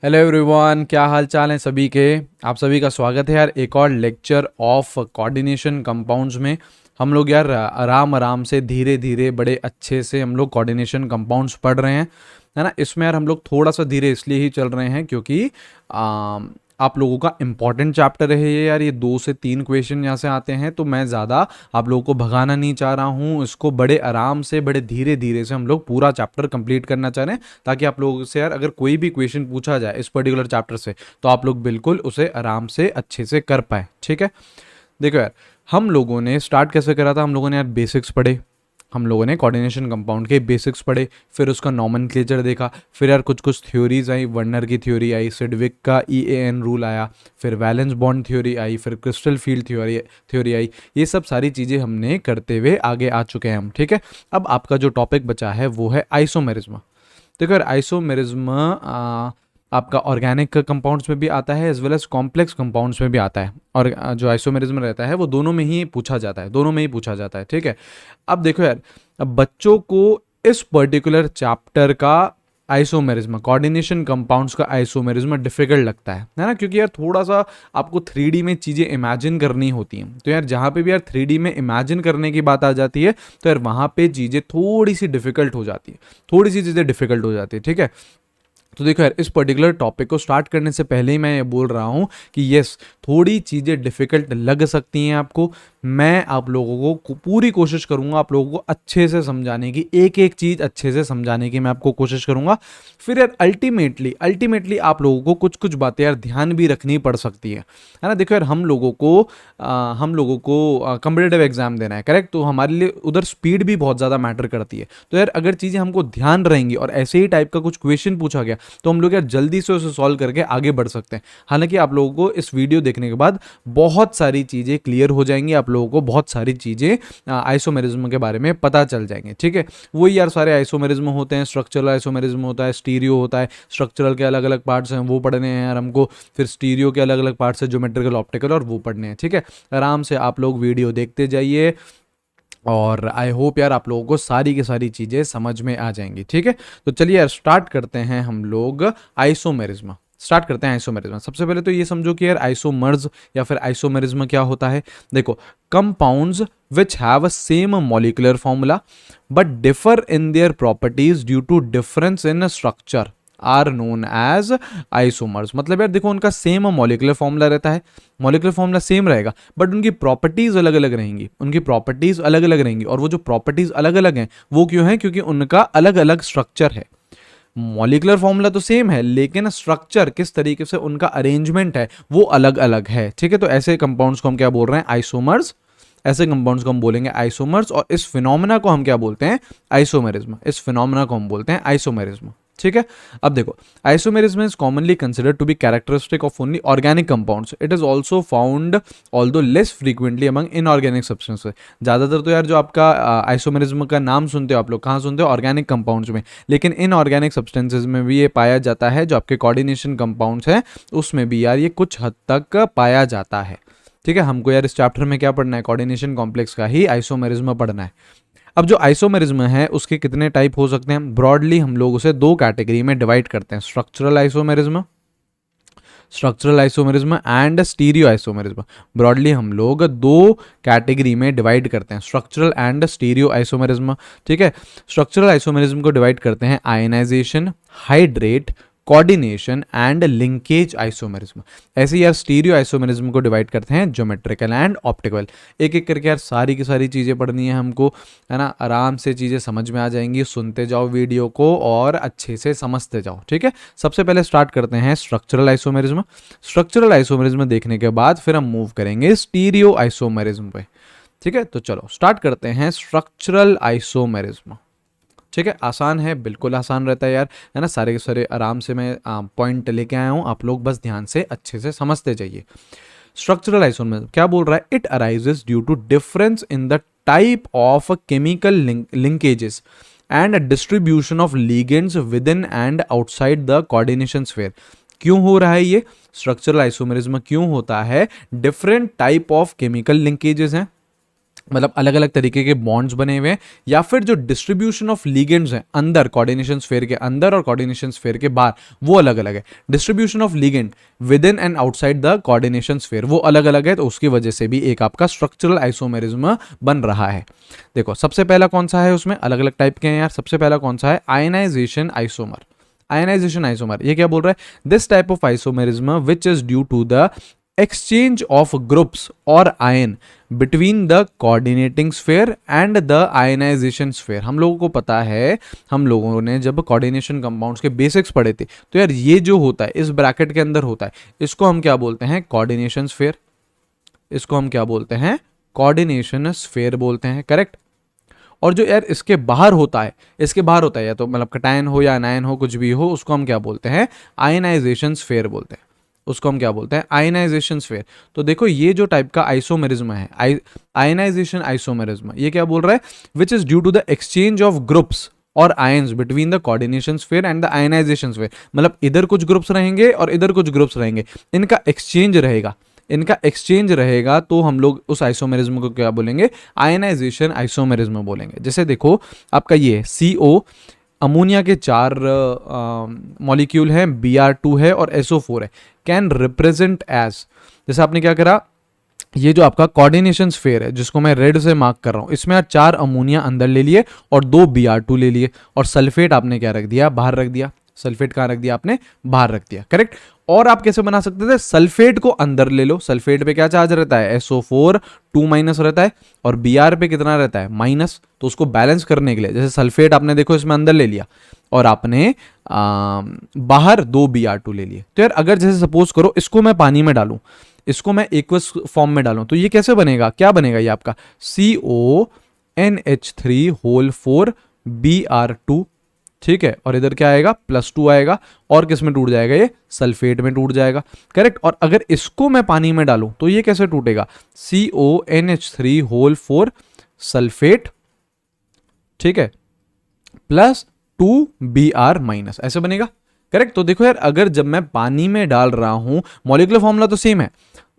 Hello everyone, क्या हाल चाल है सभी के। आप सभी का स्वागत है यार एक और लेक्चर ऑफ कोऑर्डिनेशन कंपाउंड्स में। हम लोग यार आराम आराम से धीरे धीरे बड़े अच्छे से हम लोग कोऑर्डिनेशन कंपाउंड्स पढ़ रहे हैं, है ना। इसमें यार हम लोग थोड़ा सा धीरे इसलिए ही चल रहे हैं क्योंकि आप लोगों का इम्पॉर्टेंट चैप्टर है ये यार। ये 2 से 3 क्वेश्चन यहाँ से आते हैं, तो मैं ज़्यादा आप लोगों को भगाना नहीं चाह रहा हूँ। इसको बड़े आराम से बड़े धीरे धीरे से हम लोग पूरा चैप्टर कंप्लीट करना चाह रहे हैं, ताकि आप लोगों से यार अगर कोई भी क्वेश्चन पूछा जाए इस पर्टिकुलर चैप्टर से तो आप लोग बिल्कुल उसे आराम से अच्छे से कर पाए। ठीक है, देखो यार, हम लोगों ने स्टार्ट कैसे करा था। हम लोगों ने यार बेसिक्स पढ़े, हम लोगों ने कोऑर्डिनेशन कंपाउंड के बेसिक्स पढ़े, फिर उसका नॉमेनक्लेचर देखा, फिर यार कुछ कुछ थ्योरीज आई। वर्नर की थ्योरी आई, सिडविक का EAN रूल आया, फिर वैलेंस बॉन्ड थ्योरी आई, फिर क्रिस्टल फील्ड थ्योरी आई। ये सब सारी चीज़ें हमने करते हुए आगे आ चुके हैं हम। ठीक है, अब आपका जो टॉपिक बचा है वो है आइसोमेरिज्म। देखो यार, आइसोमेरिज्म आपका ऑर्गेनिक कंपाउंड्स में भी आता है as well as complex compounds में भी आता है। और जो आइसोमेरिज्म रहता है वो दोनों में ही पूछा जाता है, दोनों में ही पूछा जाता है। ठीक है, अब देखो यार, अब बच्चों को इस पर्टिकुलर चैप्टर का आइसोमेरिज्म, कोऑर्डिनेशन कंपाउंड्स का आइसोमेरिज्म डिफिकल्ट लगता है ना, क्योंकि यार थोड़ा सा आपको 3D में चीज़ें इमेजिन करनी होती हैं। तो यार जहाँ पे भी यार 3D में इमेजिन करने की बात आ जाती है तो यार वहाँ पे चीज़ें थोड़ी सी डिफिकल्ट हो जाती है, थोड़ी सी चीज़ें डिफिकल्ट हो जाती है। ठीक है, तो देखो यार, इस पर्टिकुलर टॉपिक को स्टार्ट करने से पहले ही मैं ये बोल रहा हूँ कि यस, थोड़ी चीज़ें डिफ़िकल्ट लग सकती हैं आपको। मैं आप लोगों को पूरी कोशिश करूँगा आप लोगों को अच्छे से समझाने की, एक एक चीज़ अच्छे से समझाने की मैं आपको कोशिश करूँगा। फिर यार अल्टीमेटली आप लोगों को कुछ कुछ बातें यार ध्यान भी रखनी पड़ सकती है ना। देखो यार, हम लोगों को कम्पिटेटिव एग्जाम देना है, करेक्ट। तो हमारे लिए उधर स्पीड भी बहुत ज़्यादा मैटर करती है। तो यार अगर चीज़ें हमको ध्यान रहेंगी और ऐसे ही टाइप का कुछ क्वेश्चन पूछा गया तो हम लोग यार जल्दी से उसे सॉल्व करके आगे बढ़ सकते हैं। हालांकि आप लोगों को इस वीडियो देखने के बाद बहुत सारी चीज़ें क्लियर हो जाएंगी, आप लोगों को बहुत सारी चीज़ें आइसोमेरिज्म के बारे में पता चल जाएंगे। ठीक है, वही यार सारे आइसोमेरिज्म होते हैं। स्ट्रक्चरल आइसोमेरिज्म होता है, स्टीरियो होता है। स्ट्रक्चरल के अलग अलग पार्ट्स हैं वो पढ़ने हैं यार हमको, फिर स्टीरियो के अलग अलग पार्ट्स है, ज्योमेट्रिकल, ऑप्टिकल, और वो पढ़ने हैं। ठीक है, आराम से आप लोग वीडियो देखते जाइए और आई होप यार आप लोगों को सारी की सारी चीज़ें समझ में आ जाएंगी। ठीक है, तो चलिए यार स्टार्ट करते हैं हम लोग आइसोमेरिज्म। स्टार्ट करते हैं आइसोमेरिज्म। सबसे पहले तो ये समझो कि यार आइसोमर्स या फिर आइसोमेरिज्म क्या होता है। देखो, compounds which have a same molecular formula but differ in their properties due to difference in structure are known as isomers. मतलब यार देखो, उनका सेम मॉलिक्यूलर फॉर्मूला रहता है, मॉलिक्यूलर फॉर्मूला सेम रहेगा, बट उनकी प्रॉपर्टीज अलग अलग रहेंगी, उनकी प्रॉपर्टीज अलग अलग रहेंगी। और वो जो प्रॉपर्टीज अलग अलग हैं वो क्यों है? क्योंकि उनका अलग अलग स्ट्रक्चर है। मॉलिक्यूलर फॉर्मूला तो सेम है लेकिन स्ट्रक्चर, किस तरीके से उनका अरेंजमेंट है, वो अलग अलग है। ठीक है, तो ऐसे कंपाउंड्स को हम क्या बोल रहे हैं? आइसोमर्स। ऐसे कंपाउंड्स को हम बोलेंगे आइसोमर्स, और इस फिनोमेना को हम क्या बोलते हैं? आइसोमेरिज्म। इस फिनोमेना को हम बोलते हैं आइसोमेरिज्म। ठीक है, अब देखो, isomerism is commonly considered to be characteristic of only organic compounds. It is also found although less frequently among inorganic substances. ज़्यादातर तो यार जो आपका आइसोमेरिज्म का नाम सुनते हो आप लोग, कहाँ सुनते हो? ऑर्गेनिक कंपाउंड्स में। लेकिन इनऑर्गेनिक सब्सटेंसेज में भी ये पाया जाता है, जो आपके कोऑर्डिनेशन कंपाउंड्स हैं उसमें भी यार ये कुछ हद तक पाया जाता है। ठीक है, हमको यार इस चैप्टर में क्या पढ़ना है? कोऑर्डिनेशन कॉम्प्लेक्स का ही आइसोमेरिज्म पढ़ना है। अब जो आइसोमेरिज्म है उसके कितने टाइप हो सकते हैं? ब्रॉडली हम लोग उसे 2 कैटेगरी में डिवाइड करते हैं, structural isomerism and stereo isomerism. Broadly हम लोग 2 कैटेगरी में डिवाइड करते हैं, स्ट्रक्चरल एंड स्टीरियो आइसोमेरिज्म। ठीक है, स्ट्रक्चरल आइसोमेरिज्म को डिवाइड करते हैं ionization, hydrate, coordination and linkage isomerism. ऐसे यार स्टीरियो आइसोमेरिज्म को डिवाइड करते हैं ज्योमेट्रिकल एंड ऑप्टिकल। एक एक करके यार सारी की सारी चीज़ें पढ़नी है हमको, है ना। आराम से चीज़ें समझ में आ जाएंगी, सुनते जाओ वीडियो को और अच्छे से समझते जाओ। ठीक है, सबसे पहले स्टार्ट करते हैं स्ट्रक्चरल आइसोमेरिज्म। स्ट्रक्चरल आइसोमेरिज्म देखने के बाद फिर हम मूव करेंगे स्टीरियो आइसोमेरिज्म पे। ठीक है, तो चलो स्टार्ट करते हैं स्ट्रक्चरल आइसोमेरिज्म। ठीक है, आसान है, बिल्कुल आसान रहता है यार, है ना। सारे के सारे आराम से मैं पॉइंट लेके आया हूँ, आप लोग बस ध्यान से अच्छे से समझते जाइए। स्ट्रक्चरल आइसोमेरिज्म क्या बोल रहा है? It arises due to difference in the type of chemical linkages and distribution of ligands within and outside the coordination sphere. क्यों हो रहा है ये स्ट्रक्चरल आइसोमेरिज्म? क्यों होता है? Different type of chemical linkages हैं, मतलब अलग अलग तरीके के बॉन्ड्स बने हुए हैं, या फिर जो डिस्ट्रीब्यूशन ऑफ लिगेंड्स हैं अंदर कोऑर्डिनेशन स्फीयर के अंदर और कोऑर्डिनेशन स्फीयर के बाहर, वो अलग अलग है। Distribution of ligand with in and outside the coordination sphere वो अलग अलग है, तो उसकी वजह से भी एक आपका स्ट्रक्चरल आइसोमेरिज्म बन रहा है। देखो सबसे पहला कौन सा है, उसमें अलग अलग टाइप के हैं यार। सबसे पहला कौन सा है, आयनाइजेशन आइसोमर। आयनाइजेशन आइसोमर ये क्या बोल रहा है, this type of isomerism which is due to the exchange of groups or ion between the coordinating sphere and the ionization sphere। हम लोगों को पता है, हम लोगों ने जब कोऑर्डिनेशन कंपाउंड्स के बेसिक्स पढ़े थे, तो यार ये जो होता है इस ब्रैकेट के अंदर होता है, इसको हम क्या बोलते हैं, कोऑर्डिनेशन स्फीयर। इसको हम क्या बोलते हैं, कोऑर्डिनेशन स्फीयर बोलते हैं, करेक्ट। और जो यार इसके बाहर होता है, इसके बाहर होता है या तो मतलब कटायन हो या अनायन हो, कुछ भी हो, उसको हम क्या बोलते हैं, आयनाइजेशन स्फीयर बोलते हैं। उसको हम क्या बोलते हैं, आयनाइजेशन स्फीयर। तो देखो ये जो टाइप का आइसोमेरिज्म है, आयनाइजेशन आइसोमेरिज्म, ये क्या बोल रहा है, which is due to the exchange of groups और ions between the coordination sphere and the ionisation sphere. मतलब इधर कुछ ग्रुप्स रहेंगे और इधर कुछ ग्रुप्स रहेंगे, इनका एक्सचेंज रहेगा, इनका एक्सचेंज रहेगा, तो हम लोग उस आइसोमेरिज्म को क्या बोलेंगे, आयनाइजेशन आइसोमेरिज्म बोलेंगे। जैसे देखो आपका ये CO, अमोनिया के 4 मॉलिक्यूल हैं, Br2 है और SO4 है, कैन रिप्रेजेंट एज, जैसे आपने क्या करा, ये जो आपका कोऑर्डिनेशन स्फीयर है जिसको मैं रेड से मार्क कर रहा हूं, इसमें 4 अमोनिया अंदर ले लिए और 2 Br2 ले लिए, और सल्फेट आपने क्या रख दिया, बाहर रख दिया। सल्फेट कहाँ रख दिया आपने, बाहर रख दिया, करेक्ट। और आप कैसे बना सकते थे, सल्फेट को अंदर ले लो, सल्फेट पे क्या चार्ज रहता है, SO4 2- रहता है, और Br पे कितना रहता है, माइनस। तो उसको बैलेंस करने के लिए, जैसे सल्फेट आपने देखो इसमें अंदर ले लिया और आपने बाहर 2 Br2 ले लिए। तो यार अगर जैसे सपोज करो इसको मैं पानी में डालूं, इसको मैं एक्वस फॉर्म में डालूं, तो ये कैसे बनेगा, क्या बनेगा, ये आपका CONH3 Br2, ठीक है। और इधर क्या आएगा, +2 आएगा, और किस में टूट जाएगा, ये सल्फेट में टूट जाएगा, करेक्ट। और अगर इसको मैं पानी में डालूं तो ये कैसे टूटेगा, CONH3 सल्फेट, ठीक है, +2 Br-, ऐसे बनेगा, करेक्ट। तो देखो यार अगर जब मैं पानी में डाल रहा हूं, मॉलिक्यूलर फॉर्मूला तो सेम है,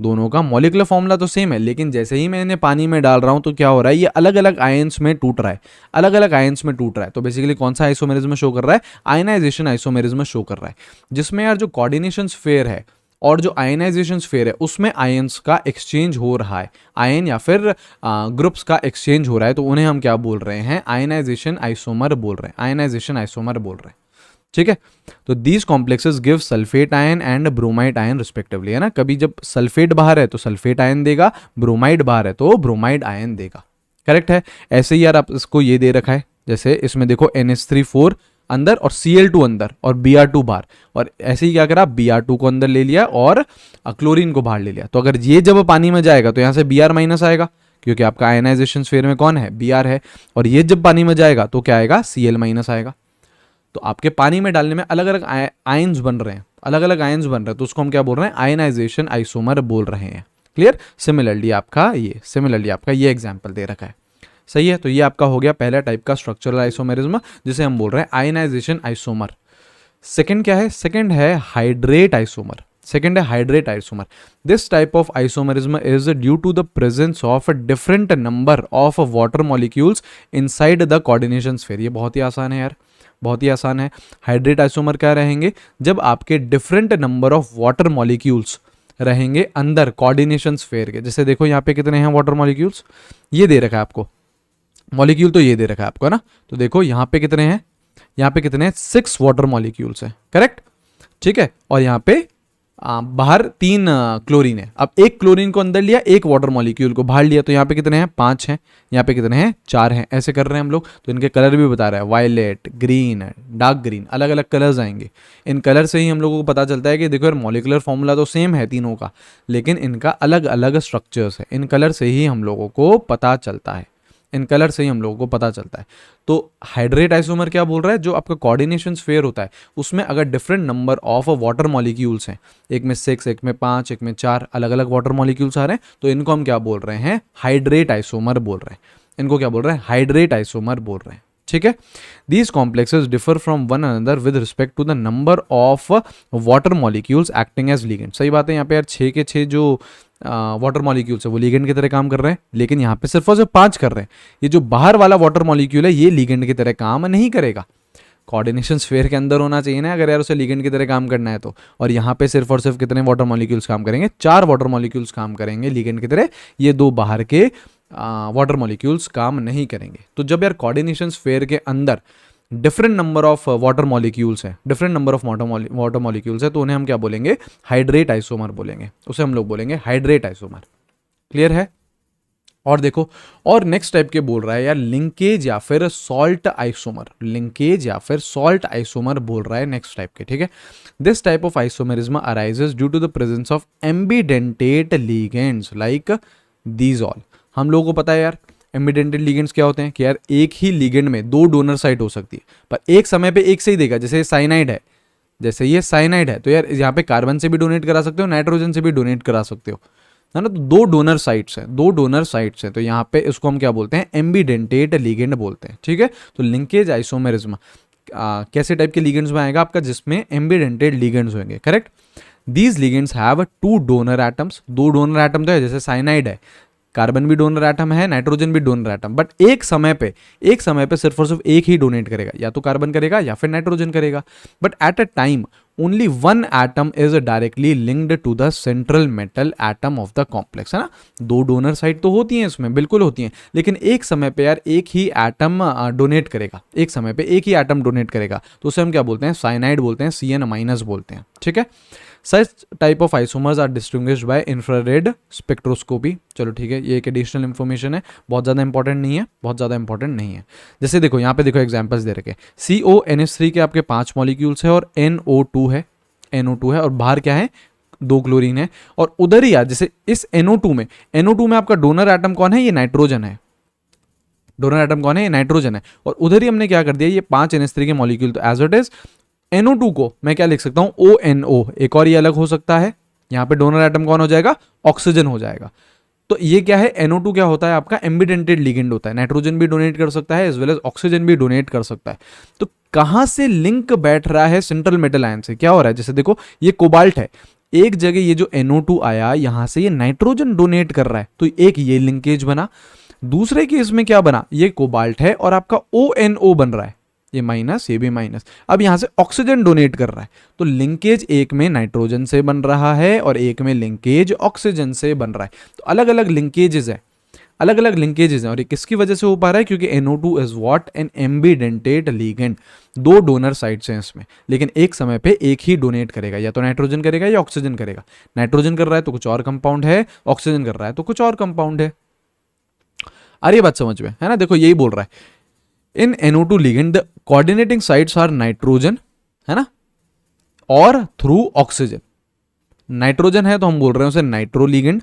दोनों का मॉलिक्यूलर फॉर्मूला तो सेम है, लेकिन जैसे ही मैं इन्हें पानी में डाल रहा हूं तो क्या हो रहा है, ये अलग अलग आयंस में टूट रहा है, अलग अलग आयंस में टूट रहा है। तो बेसिकली कौन सा आइसोमेरिज्म शो कर रहा है, आयनाइजेशन आइसोमेरिज्म शो कर रहा है, जिसमें यार जो कोऑर्डिनेशन स्फीयर है और जो आयनाइजेशन स्फीयर है उसमें आयंस का एक्सचेंज हो रहा है, आयन या फिर ग्रुप्स का एक्सचेंज हो रहा है, तो उन्हें हम क्या बोल रहे हैं, आयनाइजेशन आइसोमर बोल रहे हैं, आयनाइजेशन आइसोमर बोल रहे हैं, ठीक है। तो these complexes give sulphate ion and bromide ion respectively, है ना। कभी जब सल्फेट बाहर है तो सल्फेट आयन देगा, ब्रोमाइड बाहर है तो ब्रोमाइड आयन देगा, करेक्ट है। ऐसे ही यार आप इसको ये दे रखा है, जैसे इसमें देखो NH3 अंदर और Cl2 अंदर और Br2 बाहर, और ऐसे ही क्या करा, Br2 को अंदर ले लिया और क्लोरीन को बाहर ले लिया। तो अगर ये जब पानी में जाएगा तो यहाँ से Br- आएगा, क्योंकि आपका आयनाइजेशन स्फीयर में कौन है, Br है, और ये जब पानी में जाएगा तो क्या आएगा, Cl- आएगा। तो आपके पानी में डालने में अलग अलग आयंस बन रहे हैं, अलग अलग आयंस बन रहे हैं, तो उसको हम क्या बोल रहे हैं, आयनाइजेशन आइसोमर बोल रहे हैं, क्लियर। सिमिलरली आपका ये एग्जांपल दे रखा है, सही है। तो ये आपका हो गया पहला टाइप का स्ट्रक्चरल आइसोमेरिज्म, जिसे हम बोल रहे हैं आयनाइजेशन आइसोमर। सेकंड क्या है, सेकंड है हाइड्रेट आइसोमर। सेकंड है hydrate isomer. This type of isomerism is due to the presence of different number of water molecules inside the coordination sphere. ये बहुत ही आसान है यार, बहुत ही आसान है। हाइड्रेट आइसोमर क्या रहेंगे, जब आपके different number of water molecules रहेंगे अंदर कोऑर्डिनेशन स्फीयर के। जैसे देखो यहाँ पे कितने हैं वाटर मॉलिक्यूल्स, ये दे रखा है आपको, मॉलिक्यूल तो ये दे रखा है आपको ना। तो देखो यहाँ पे कितने हैं, यहाँ पे कितने हैं, 6 वाटर मॉलिक्यूल्स हैं, करेक्ट, ठीक है। और यहाँ पे बाहर 3 क्लोरीन है। अब एक क्लोरीन को अंदर लिया, एक वाटर मॉलिक्यूल को बाहर लिया, तो यहाँ पे कितने हैं, 5 हैं, यहाँ पे कितने हैं, 4 हैं। ऐसे कर रहे हैं हम लोग। तो इनके कलर भी बता रहा है, वायलेट, ग्रीन, डार्क ग्रीन, अलग अलग कलर्स आएंगे। इन कलर से ही हम लोगों को पता चलता है कि देखो यार मॉलिकुलर फॉर्मूला तो सेम है तीनों का, लेकिन इनका अलग अलग स्ट्रक्चर्स है। इन कलर से ही हम लोगों को पता चलता है, इन कलर से ही हम लोगों को पता चलता है। तो हाइड्रेट आइसोमर क्या बोल रहा है, जो आपका कोऑर्डिनेशन स्फीयर होता है उसमें अगर different number of water molecules हैं, एक में 6, एक में 5, एक में 4 अलग अलग वाटर मॉलिक्यूल्स आ रहे हैं, तो इनको हम क्या बोल रहे हैं, हाइड्रेट आइसोमर बोल रहे हैं। इनको क्या बोल रहे हैं, हाइड्रेट आइसोमर बोल रहे हैं, ठीक है। These complexes differ from one another with respect to the number of water molecules acting as ligand. सही बात है, यहाँ पे यार 6 के 6 जो वाटर मॉलिक्यूल्स है वो लिगेंड की तरह काम कर रहे हैं, लेकिन यहाँ पे सिर्फ और सिर्फ 5 कर रहे हैं। ये जो बाहर वाला वाटर मॉलिक्यूल है ये लिगेंड की तरह काम नहीं करेगा। कोऑर्डिनेशन स्फीयर के अंदर होना चाहिए ना अगर यार उसे लिगेंड की तरह काम करना है तो। और यहाँ पे सिर्फ और सिर्फ कितने वाटर मॉलिक्यूल्स काम करेंगे, 4 वाटर मॉलिक्यूल्स काम करेंगे लिगेंड की तरह, ये 2 बाहर के वाटर मॉलिक्यूल्स काम नहीं करेंगे। तो जब यार कोऑर्डिनेशन स्फीयर के अंदर different number of water molecules हैं, different number of water molecules है, तो उन्हें हम क्या बोलेंगे, हाइड्रेट आइसोमर बोलेंगे, उसे हम लोग बोलेंगे हाइड्रेट आइसोमर। क्लियर है। और देखो, और नेक्स्ट टाइप के बोल रहा है यार लिंकेज या फिर सॉल्ट आइसोमर, लिंकेज या फिर सॉल्ट आइसोमर बोल रहा है नेक्स्ट टाइप के। ठीक है, this type of isomerism arises due to the presence of ambidentate ligands like these all. हम लोगों को पता है यार एम्बिडेंटेट लिगेंड्स क्या होते हैं कि यार एक ही लिगेंड में 2 डोनर साइट हो सकती है, पर एक समय पे एक से ही देगा। जैसे साइनाइड है, जैसे ये साइनाइड है, तो यार यहाँ पे कार्बन से भी डोनेट करा सकते हो, नाइट्रोजन से भी डोनेट करा सकते हो, है ना। तो 2 डोनर साइट्स हैं, 2 डोनर साइट्स हैं, तो यहाँ पे इसको हम क्या बोलते हैं, एम्बिडेंटेट लिगेंड बोलते हैं। ठीक है, तो लिंकेज आइसोमेरिज्म कैसे टाइप के लिगेंड्स में आएगा आपका, जिसमें एम्बिडेंटेट लिगेंड्स होंगे। Correct. These ligands have 2 donor atoms, 2 donor atom तो है, जैसे साइनाइड है, कार्बन भी डोनर एटम है, नाइट्रोजन भी डोनर एटम, बट एक समय पे सिर्फ और सिर्फ एक ही डोनेट करेगा, या तो कार्बन करेगा या फिर नाइट्रोजन करेगा। But at a time only 1 atom is directly linked to the central metal atom of the complex, है ना। 2 डोनर साइट तो होती हैं इसमें, बिल्कुल होती हैं, लेकिन एक समय पे यार एक ही एटम डोनेट करेगा, एक समय पे एक ही एटम डोनेट करेगा, तो उसे हम क्या बोलते हैं, साइनाइड बोलते हैं, CN- बोलते हैं। ठीक है, such type of isomers are distinguished by infrared spectroscopy. चलो ठीक है, ये एक एडिशनल इन्फॉर्मेशन है, बहुत ज़्यादा इंपॉर्टेंट नहीं है, बहुत ज़्यादा इंपॉर्टेंट नहीं है। जैसे देखो यहाँ पे देखो एग्जांपल्स दे रखे, CONH3 के आपके 5 मॉलिक्यूल्स है और NO2 है, NO2 है, और बाहर क्या है, 2 क्लोरीन है। और उधर ही यार जैसे इस NO2 में आपका डोनर एटम कौन है, ये नाइट्रोजन है, डोनर एटम कौन है, ये नाइट्रोजन है। और उधर ही हमने क्या कर दिया, ये 5 NH3 के मॉलिक्यूल, तो एज इट इज NO2 को मैं क्या लिख सकता हूं, ONO, एक और ये अलग हो सकता है, यहां पे डोनर एटम कौन हो जाएगा, ऑक्सीजन हो जाएगा। तो ये क्या है, NO2 क्या होता है आपका, एम्बिडेंटेड लिगेंड होता है, नाइट्रोजन भी डोनेट कर सकता है एज वेल एज ऑक्सीजन भी डोनेट कर सकता है। तो कहां से लिंक बैठ रहा है सेंट्रल मेटल आयन से, क्या हो रहा है, जैसे देखो ये कोबाल्ट है, एक जगह ये जो NO2 आया यहां से ये नाइट्रोजन डोनेट कर रहा है, तो एक ये लिंकेज बना। दूसरे केस में क्या बना, ये कोबाल्ट है और आपका ONO बन रहा है, ये माइनस, ये भी माइनस, अब यहां से ऑक्सीजन डोनेट कर रहा है, तो लिंकेज एक में नाइट्रोजन से बन रहा है और एक में लिंकेज ऑक्सीजन से बन रहा है। तो अलग अलग लिंकेजेस है, अलग अलग लिंकेजेस हैं, और ये किसकी वजह से हो पा रहा है, क्योंकि NO2 is what, an ambidentate ligand. 2 donor sites हैं इसमें, लेकिन एक समय पे एक ही डोनेट करेगा, या तो नाइट्रोजन करेगा या ऑक्सीजन करेगा। नाइट्रोजन कर रहा है तो कुछ और कंपाउंड है, ऑक्सीजन कर रहा है तो कुछ और कंपाउंड है। अरे बात समझ में है ना, देखो यही बोल रहा है, in NO2 ligand the coordinating sites are nitrogen, है ना, और थ्रू ऑक्सीजन। नाइट्रोजन है तो हम बोल रहे हैं उसे नाइट्रो लिगेंड,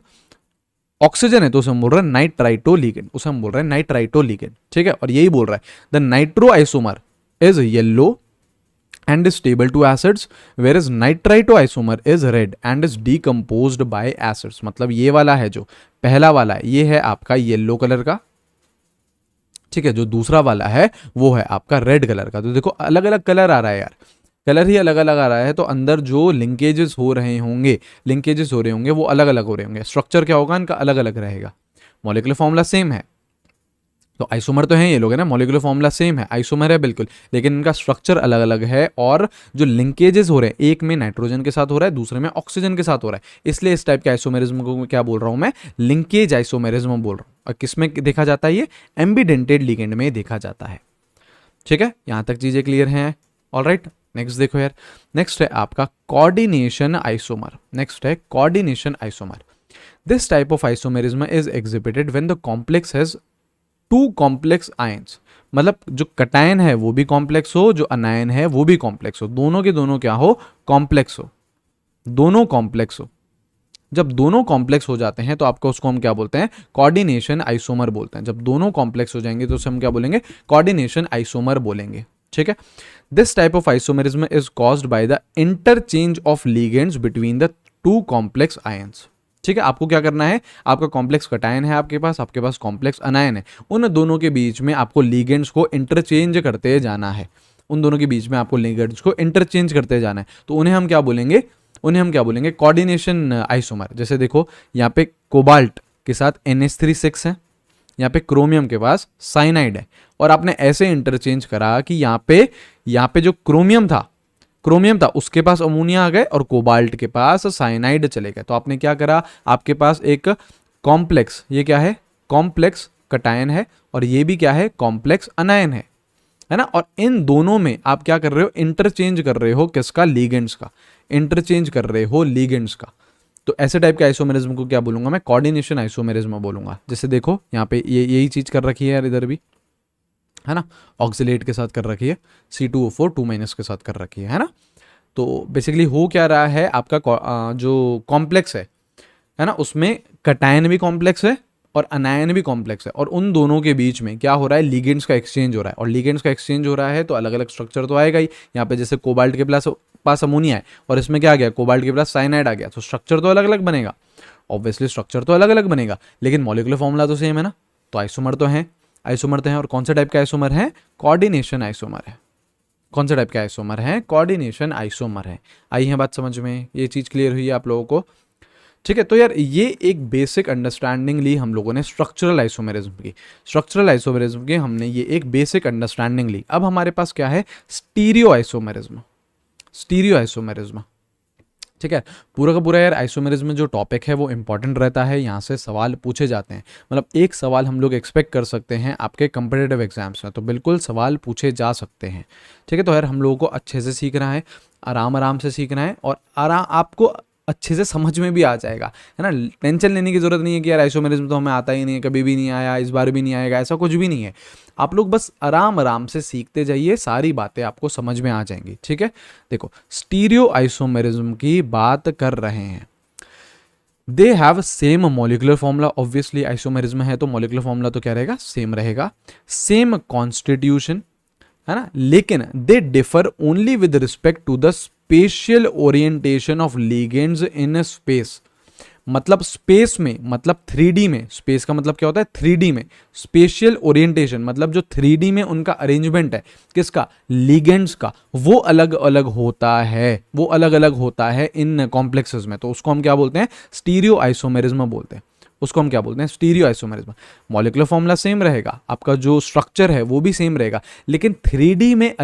ऑक्सीजन है तो उसे हम बोल रहे हैं नाइट्राइटो लिगेंड, उसे हम बोल रहे हैं नाइट्राइटो लिगेंड। ठीक है, और यही बोल रहा है the nitro isomer is yellow and is stable to acids, whereas nitrito isomer is red and is decomposed by acids। मतलब ये वाला है जो पहला वाला है, ये है आपका येलो कलर का, ठीक है, जो दूसरा वाला है वो है आपका रेड कलर का। तो देखो अलग अलग कलर आ रहा है यार, कलर ही अलग अलग आ रहा है, तो अंदर जो लिंकेजेस हो रहे होंगे, लिंकेजेस हो रहे होंगे वो अलग अलग हो रहे होंगे, स्ट्रक्चर क्या होगा इनका अलग अलग रहेगा। मॉलिक्यूलर फॉर्मूला सेम है, तो आइसोमर तो हैं ये लोग, है ना, मॉलिक्यूलर फॉर्मूला सेम है, आइसोमर है बिल्कुल, लेकिन इनका स्ट्रक्चर अलग अलग है, और जो लिंकेजेस हो रहे हैं एक में नाइट्रोजन के साथ हो रहा है, दूसरे में ऑक्सीजन के साथ हो रहा है, इसलिए इस टाइप के आइसोमेरिज्म को क्या बोल रहा हूं मैं, लिंकेज आइसोमेरिज्म बोल रहा हूं। और किसमें देखा जाता है, ये एम्बिडेंटेड लिगेंड में देखा जाता है। ठीक है, यहां तक चीजें क्लियर हैं। ऑलराइट, नेक्स्ट देखो यार, नेक्स्ट है आपका कोऑर्डिनेशन आइसोमर। नेक्स्ट है coordination isomer. This type of isomerism is exhibited when the complex has 2 complex ions, मतलब जो कटायन है वो भी कॉम्प्लेक्स हो, जो अनायन है वो भी कॉम्प्लेक्स हो, दोनों के दोनों क्या हो, कॉम्प्लेक्स हो, दोनों कॉम्प्लेक्स हो। जब दोनों कॉम्प्लेक्स हो जाते हैं तो आपको उसको हम क्या बोलते हैं, कोऑर्डिनेशन आइसोमर बोलते हैं। जब दोनों कॉम्प्लेक्स हो जाएंगे तो उसे हम क्या बोलेंगे, कोऑर्डिनेशन आइसोमर बोलेंगे। ठीक है, this type of isomerism is caused by the interchange of ligands between the 2 complex ions. ठीक है, आपको क्या करना है, आपका कॉम्प्लेक्स कटायन है आपके पास कॉम्प्लेक्स अनायन है, उन दोनों के बीच में आपको लिगेंड्स को इंटरचेंज करते जाना है, उन दोनों के बीच में आपको लिगेंड्स को इंटरचेंज करते जाना है, तो उन्हें हम क्या बोलेंगे, उन्हें हम क्या बोलेंगे, कोऑर्डिनेशन आइसोमर। जैसे देखो यहाँ पे कोबाल्ट के साथ NH3 6 है, यहाँ पे क्रोमियम के पास साइनाइड है, और आपने ऐसे इंटरचेंज करा कि यहाँ पे जो क्रोमियम था उसके पास अमोनिया आ गए और कोबाल्ट के पास साइनाइड चले गए। तो आपने क्या करा, आपके पास एक कॉम्प्लेक्स, ये क्या है, कॉम्प्लेक्स कटायन है, और ये भी क्या है, कॉम्प्लेक्स अनायन है ना। और इन दोनों में आप क्या कर रहे हो, इंटरचेंज कर रहे हो, किसका, लिगेंड्स का, इंटरचेंज कर रहे हो लिगेंड्स का। तो ऐसे टाइप के आइसोमेरिज्म को क्या बोलूंगा मैं, कोऑर्डिनेशन आइसोमेरिज्म बोलूंगा। जैसे देखो यहाँ पे ये यही चीज कर रखी है यार, इधर भी है ना, ऑक्सिलेट के साथ कर रखी है, C2O4 2- के साथ कर रखी है ना। तो बेसिकली हो क्या रहा है, आपका जो कॉम्प्लेक्स है ना, उसमें कटायन भी कॉम्प्लेक्स है और अनायन भी कॉम्प्लेक्स है, और उन दोनों के बीच में क्या हो रहा है, लिगेंड्स का एक्सचेंज हो रहा है। और लिगेंड्स का एक्सचेंज हो रहा है तो अलग अलग स्ट्रक्चर तो आएगा ही। यहाँ पे जैसे कोबाल्ट के पास अमोनिया है और इसमें क्या आ गया, कोबाल्ट के पास साइनाइड आ गया, तो स्ट्रक्चर तो अलग अलग बनेगा, ऑब्वियसली स्ट्रक्चर तो अलग अलग बनेगा, लेकिन मॉलिक्यूलर फॉर्मूला तो सेम है ना। तो आइसोमर तो हैं, और कौन से टाइप के आइसोमर हैं, कोऑर्डिनेशन आइसोमर है। कौन से टाइप के आइसोमर हैं, कोऑर्डिनेशन आइसोमर है। आई है बात समझ में, ये चीज़ क्लियर हुई है आप लोगों को, ठीक है। तो यार ये एक बेसिक अंडरस्टैंडिंग ली हम लोगों ने स्ट्रक्चरल आइसोमेरिज्म की हमने ये एक बेसिक अंडरस्टैंडिंग ली। अब हमारे पास क्या है, स्टीरियो आइसोमेरिज्म, ठीक है। पूरा का पूरा यार आइसोमेरिज्म में जो टॉपिक है वो इंपॉर्टेंट रहता है, यहाँ से सवाल पूछे जाते हैं, मतलब एक सवाल हम लोग एक्सपेक्ट कर सकते हैं आपके कंपिटिटिव एग्जाम्स में, तो बिल्कुल सवाल पूछे जा सकते हैं, ठीक है। तो यार हम लोगों को अच्छे से सीखना है, आराम से सीखना है, और आपको अच्छे से समझ में भी आ जाएगा, है ना। टेंशन लेने की जरूरत नहीं है कि यार आइसोमेरिज्म तो हमें आता ही नहीं है, कभी भी नहीं आया, इस बार भी नहीं आएगा, ऐसा कुछ भी नहीं है। आप लोग बस आराम से सीखते जाइए, सारी बातें आपको समझ में आ जाएंगी, ठीक है। देखो स्टीरियो आइसोमेरिज्म की बात कर रहे हैं, they have same molecular formula, obviously isomerism है तो मॉलिक्यूलर फॉर्मूला तो क्या रहेगा, सेम रहेगा, सेम कॉन्स्टिट्यूशन, है ना, लेकिन they differ only with respect to the spatial orientation of ligands in space. मतलब स्पेस में, मतलब 3D में, स्पेस का मतलब क्या होता है, 3D में स्पेशियल ओरिएंटेशन, मतलब जो 3D में उनका अरेंजमेंट है, किसका, लिगेंड्स का, वो अलग अलग होता है इन कॉम्प्लेक्सेस में। तो उसको हम क्या बोलते हैं, स्टीरियो आइसोमेरिज्म बोलते हैं, उसको हम क्या बोलते हैं, stereo isomerism. Molecular formula same रहेगा, आपका जो स्ट्रक्चर है वो भी सेम रहेगा, लेकिन 3D में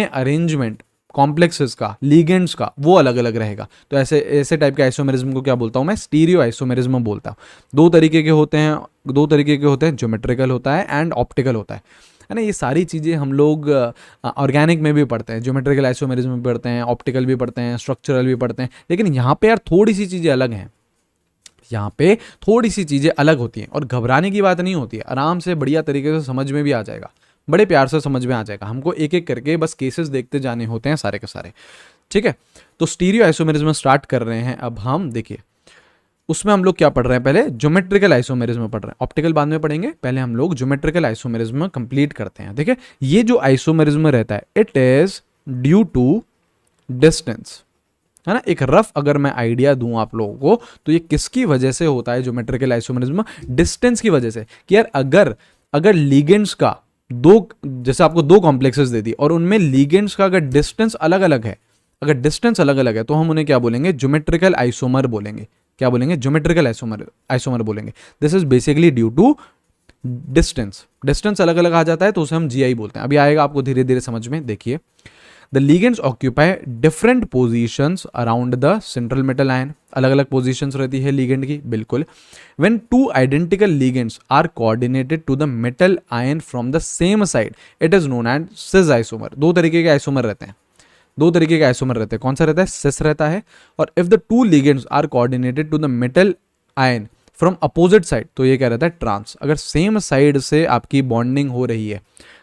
अरेंजमेंट कॉम्प्लेक्सेस का, लिगेंड्स का, वो अलग अलग रहेगा। तो ऐसे टाइप के आइसोमेरिज्म को क्या बोलता हूं मैं, स्टीरियो आइसोमेरिज्म बोलता हूं। दो तरीके के होते हैं, ज्योमेट्रिकल होता है एंड ऑप्टिकल होता है ना। ये सारी चीज़ें हम लोग ऑर्गेनिक में भी पढ़ते हैं, ज्योमेट्रिकल आइसोमेरिज्म भी पढ़ते हैं, ऑप्टिकल भी पढ़ते हैं, स्ट्रक्चरल भी पढ़ते हैं, लेकिन यहाँ पे यार थोड़ी सी चीज़ें अलग हैं, यहाँ पे थोड़ी सी चीज़ें अलग होती हैं, और घबराने की बात नहीं होती है, आराम से बढ़िया तरीके से समझ में भी आ जाएगा, बड़े प्यार से समझ में आ जाएगा। हमको एक एक करके बस केसेस देखते जाने होते हैं सारे के सारे, ठीक है। तो स्टीरियो आइसोमेरिज्म स्टार्ट कर रहे हैं अब हम। देखिए उसमें हम लोग क्या पढ़ रहे हैं, पहले ज्योमेट्रिकल आइसोमेरिज्म पढ़ रहे हैं, ऑप्टिकल बाद में पढ़ेंगे, पहले हम लोग ज्योमेट्रिकल आइसोमेरिज्म कंप्लीट करते हैं। देखिए ये जो आइसोमेरिज्म रहता है, it is due to distance, है ना। एक रफ अगर मैं आइडिया दूं आप लोगों को, तो ये किसकी वजह से होता है ज्योमेट्रिकल आइसोमेरिज्म, डिस्टेंस की वजह से। कि यार अगर लिगेंड्स का जैसे आपको दो कॉम्प्लेक्सेस दे दी और उनमें लिगेंड्स का अगर डिस्टेंस अलग अलग है, तो हम उन्हें क्या बोलेंगे, ज्योमेट्रिकल आइसोमर बोलेंगे। क्या बोलेंगे, ज्योमेट्रिकल आइसोमर बोलेंगे। This is basically due to distance अलग अलग आ जाता है, तो उसे हम GI बोलते हैं। अभी आएगा आपको धीरे धीरे समझ में। देखिए the ligands occupy different positions around the central metal ion, अलग अलग पोजीशंस रहती है लिगेंड की, बिल्कुल। When two identical ligands are coordinated to the metal ion from the same side, it is known as cis isomer. दो तरीके के isomer रहते हैं, कौन सा रहता है, सिस रहता है। और if the two ligands are coordinated to the metal ion from opposite side, तो ये क्या रहता है, ट्रांस। अगर सेम साइड से आपकी बॉन्डिंग हो रही है,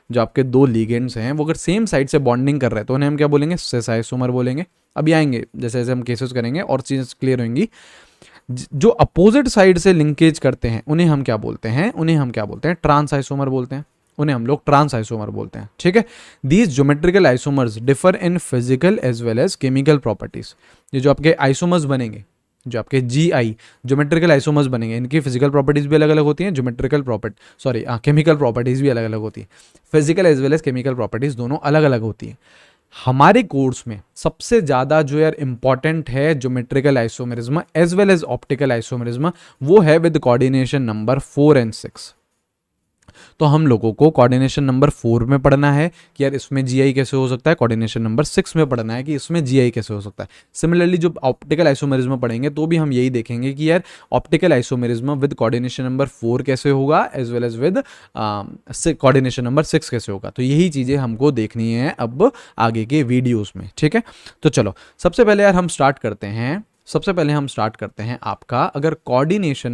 जो आपके दो लिगेंड्स हैं वो अगर सेम साइड से बॉन्डिंग कर रहे हैं, तो उन्हें हम क्या बोलेंगे, सिस आइसोमर बोलेंगे। अभी आएंगे जैसे जैसे हम केसेस करेंगे और चीज़ें क्लियर होंगी। जो अपोजिट साइड से लिंकेज करते हैं उन्हें हम क्या बोलते हैं, ट्रांस आइसोमर बोलते हैं, उन्हें हम लोग ट्रांस आइसोमर बोलते हैं, ठीक है। These geometrical isomers differ in physical as well as chemical properties. ये जो आपके आइसोमर्स बनेंगे, जो आपके GI ज्योमेट्रिकल आइसोमर्स बनेंगे, इनकी फिजिकल प्रॉपर्टीज भी अलग अलग होती हैं, केमिकल प्रॉपर्टीज भी अलग अलग होती है। Physical as well as chemical properties दोनों अलग अलग होती हैं। हमारे कोर्स में सबसे ज़्यादा जो यार इंपॉर्टेंट है geometrical isomerism as well as optical isomerism, वो है विद कोऑर्डिनेशन नंबर 4 एंड 6। तो हम लोगों को कोऑर्डिनेशन नंबर 4 में पढ़ना है कि यार इसमें जीआई कैसे हो सकता है, कोऑर्डिनेशन नंबर 6 में पढ़ना है कि इसमें जीआई कैसे हो सकता है। सिमिलरली जो ऑप्टिकल आइसोमेरिज्म पढ़ेंगे तो भी हम यही देखेंगे कि यार optical isomerism with coordination number 4 कैसे होगा as well as with coordination number 6 कैसे होगा। तो यही चीज़ें हमको देखनी है अब आगे के वीडियोज़ में, ठीक है। तो चलो सबसे पहले यार हम स्टार्ट करते हैं आपका अगर कोऑर्डिनेशन